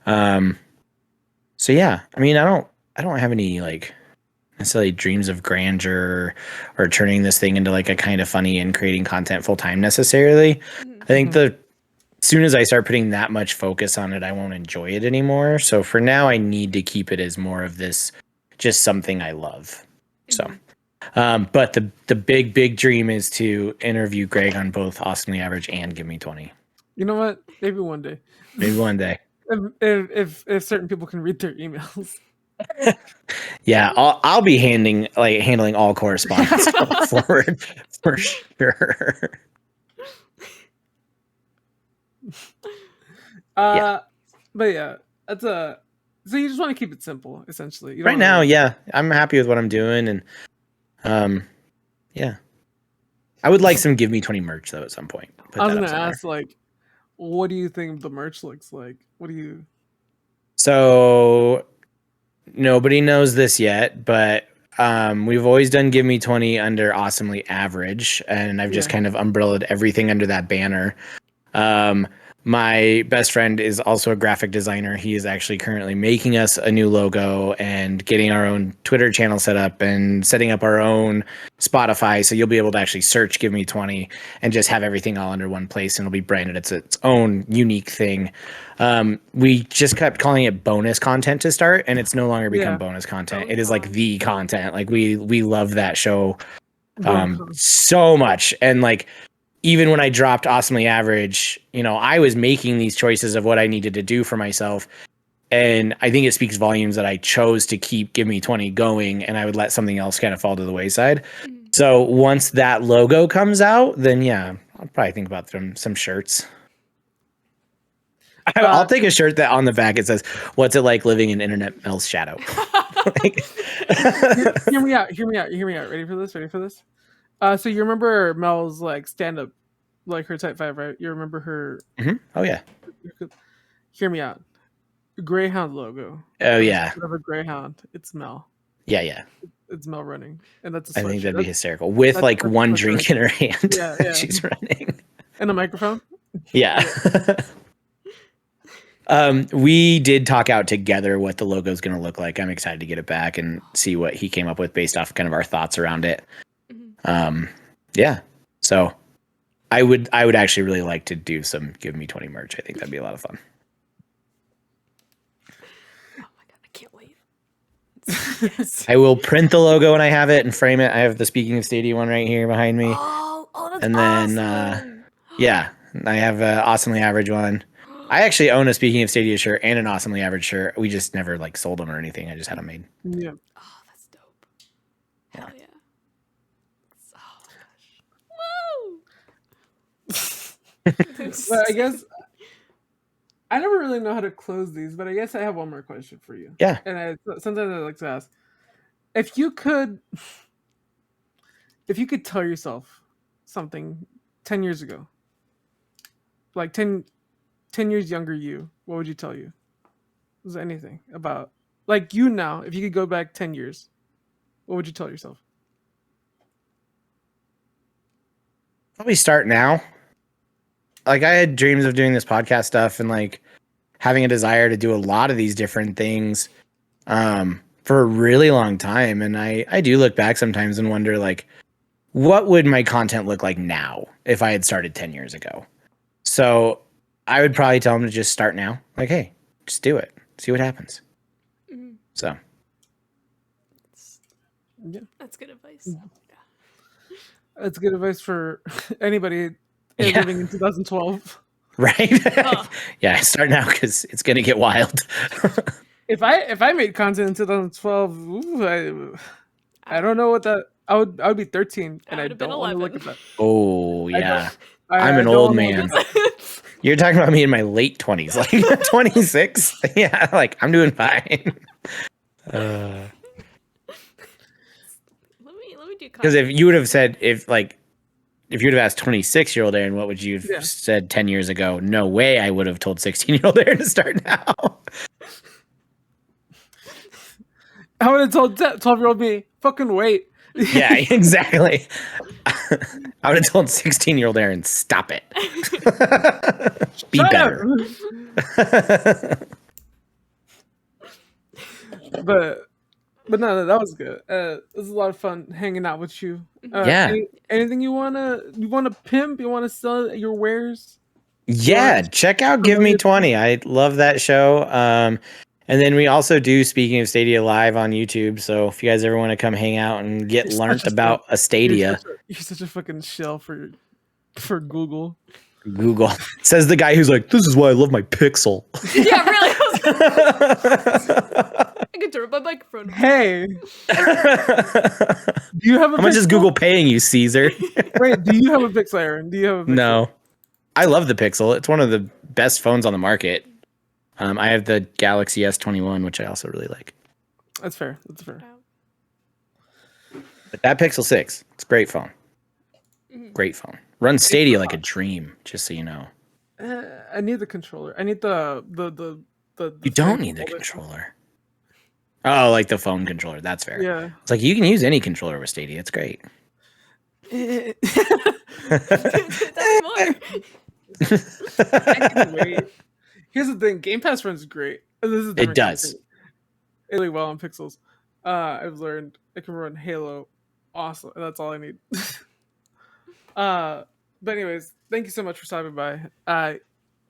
So yeah, I mean, I don't have any like necessarily dreams of grandeur or turning this thing into like a kind of funny and creating content full time necessarily. I think as soon as I start putting that much focus on it, I won't enjoy it anymore. So for now, I need to keep it as more of this, just something I love. So, but the big dream is to interview Greg on both Awesomely Average and Give Me 20. You know what? Maybe one day. Maybe one day. If certain people can read their emails. Yeah, I'll be handling all correspondence going forward for sure. But yeah, that's a. So you just want to keep it simple, essentially. You don't Right now, yeah, I'm happy with what I'm doing, and yeah, I would like some Give Me 20 merch though at some point. Put I was that up gonna somewhere. ask, like, what do you think the merch looks like? What do you? So nobody knows this yet, but we've always done Give Me 20 under Awesomely Average, and I've just kind of umbrellaed everything under that banner. My best friend is also a graphic designer. He is actually currently making us a new logo and getting our own Twitter channel set up and setting up our own Spotify. So you'll be able to actually search Give Me 20 and just have everything all under one place, and it'll be branded. It's its own unique thing. We just kept calling it bonus content to start, and it's no longer become bonus content. It is like the content. Like we love that show so much. And like, even when I dropped awesomely average, you know, I was making these choices of what I needed to do for myself. And I think it speaks volumes that I chose to keep Give Me 20 going, and I would let something else kind of fall to the wayside. So once that logo comes out, then yeah, I'll probably think about some shirts. I'll take a shirt that on the back it says, "What's it like living in Internet Mel's shadow?" Like, hear me out. Ready for this? So you remember Mel's like stand up, like her type 5, right? You remember her? Oh yeah. Hear me out. Greyhound logo. Oh yeah. Whatever Greyhound. It's Mel. Yeah. It's Mel running, and that's a I think sweatshirt. that'd be hysterical with like one drink in her hand. Yeah. She's running. And a microphone. Yeah. We did talk out together what the logo is going to look like. I'm excited to get it back and see what he came up with based off kind of our thoughts around it. Yeah. So I would actually really like to do some Give Me 20 merch. I think that'd be a lot of fun. Oh my god, I can't wait. Yes. I will print the logo when I have it and frame it. I have the Speaking of Stadia one right here behind me. Oh, that's and then awesome. Yeah, I have an awesomely average one. I actually own a Speaking of Stadia shirt and an awesomely average shirt. We just never like sold them or anything. I just had them made. Yeah. Oh, that's dope. Hell yeah. Oh my gosh. Woo! But I guess I never really know how to close these, but I guess I have one more question for you. Yeah. And sometimes I like to ask, if you could tell yourself something 10 years ago, like 10 years younger you, what would you tell you? Was there anything about like you now? If you could go back 10 years, what would you tell yourself? Probably start now. Like I had dreams of doing this podcast stuff and like having a desire to do a lot of these different things for a really long time. And I do look back sometimes and wonder like, what would my content look like now if I had started 10 years ago? So I would probably tell them to just start now. Like, hey, just do it. See what happens. So. Yeah. That's good advice. Yeah. That's good advice for anybody living in 2012. Right? Yeah, start now because it's gonna get wild. If I made content in 2012, I don't know what that I would be 13 and I don't want to look at that. Oh yeah, I'm an old man. You're talking about me in my late 20s, like 26. Yeah, like I'm doing fine. Let me do. Because if you would have said if you would have asked 26-year-old Aaron, what would you have said 10 years ago? No way I would have told 16-year-old Aaron to start now. I would have told 12-year-old me, fucking wait. Yeah, exactly. I would have told 16-year-old Aaron, stop it. Be better. But no, that was good. It was a lot of fun hanging out with you. Yeah. Anything you wanna pimp? You wanna sell your wares? Yeah, check out Give Me 20. I love that show. And then we also do Speaking of Stadia live on YouTube. So if you guys ever want to come hang out and get learnt about a Stadia, you're such a fucking shell for Google. Google says the guy who's like, this is why I love my Pixel. Yeah, really. I can turn up my microphone. Hey, do you have a? How much is Google paying you, Caesar? Wait, do you have a Pixel, Aaron? Do you have a Pixel? No, I love the Pixel. It's one of the best phones on the market. I have the Galaxy S21, which I also really like. That's fair. But that Pixel 6, it's a great phone. Great phone. Runs Stadia like a dream, just so you know. I need the controller. I need the You don't need the controller. Oh, like the phone controller. That's fair. Yeah. It's like you can use any controller with Stadia. It's great. Tell me more. I can wait. Here's the thing: Game Pass runs great. It does. Really well on Pixels. I've learned I can run Halo. Awesome, and that's all I need. But anyways, thank you so much for stopping by.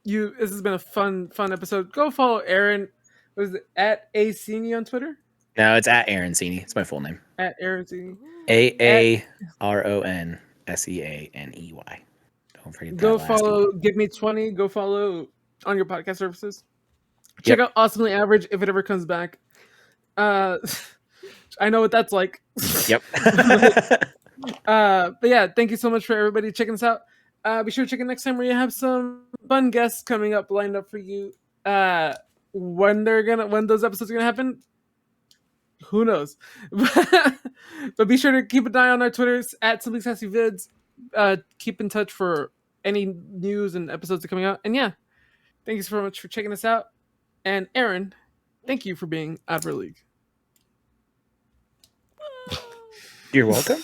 This has been a fun episode. Go follow Aaron. What is it? @Seaney on Twitter. No, it's at Aaron Seaney. It's my full name. At Aaron Seaney. AARONSEANEY. Don't forget that Go last E. follow Give Me 20. Go follow on your podcast services. Check out Awesomely Average if it ever comes back. I know what that's like. Yep. But yeah, thank you so much for everybody checking us out. Be sure to check in next time where you have some fun guests coming up lined up for you. When those episodes are gonna happen, who knows? But be sure to keep an eye on our Twitters at Simply Sassy Vids. Keep in touch for any news and episodes that are coming out. And yeah, thank you so much for checking us out. And Aaron, thank you for being out of our league. You're welcome.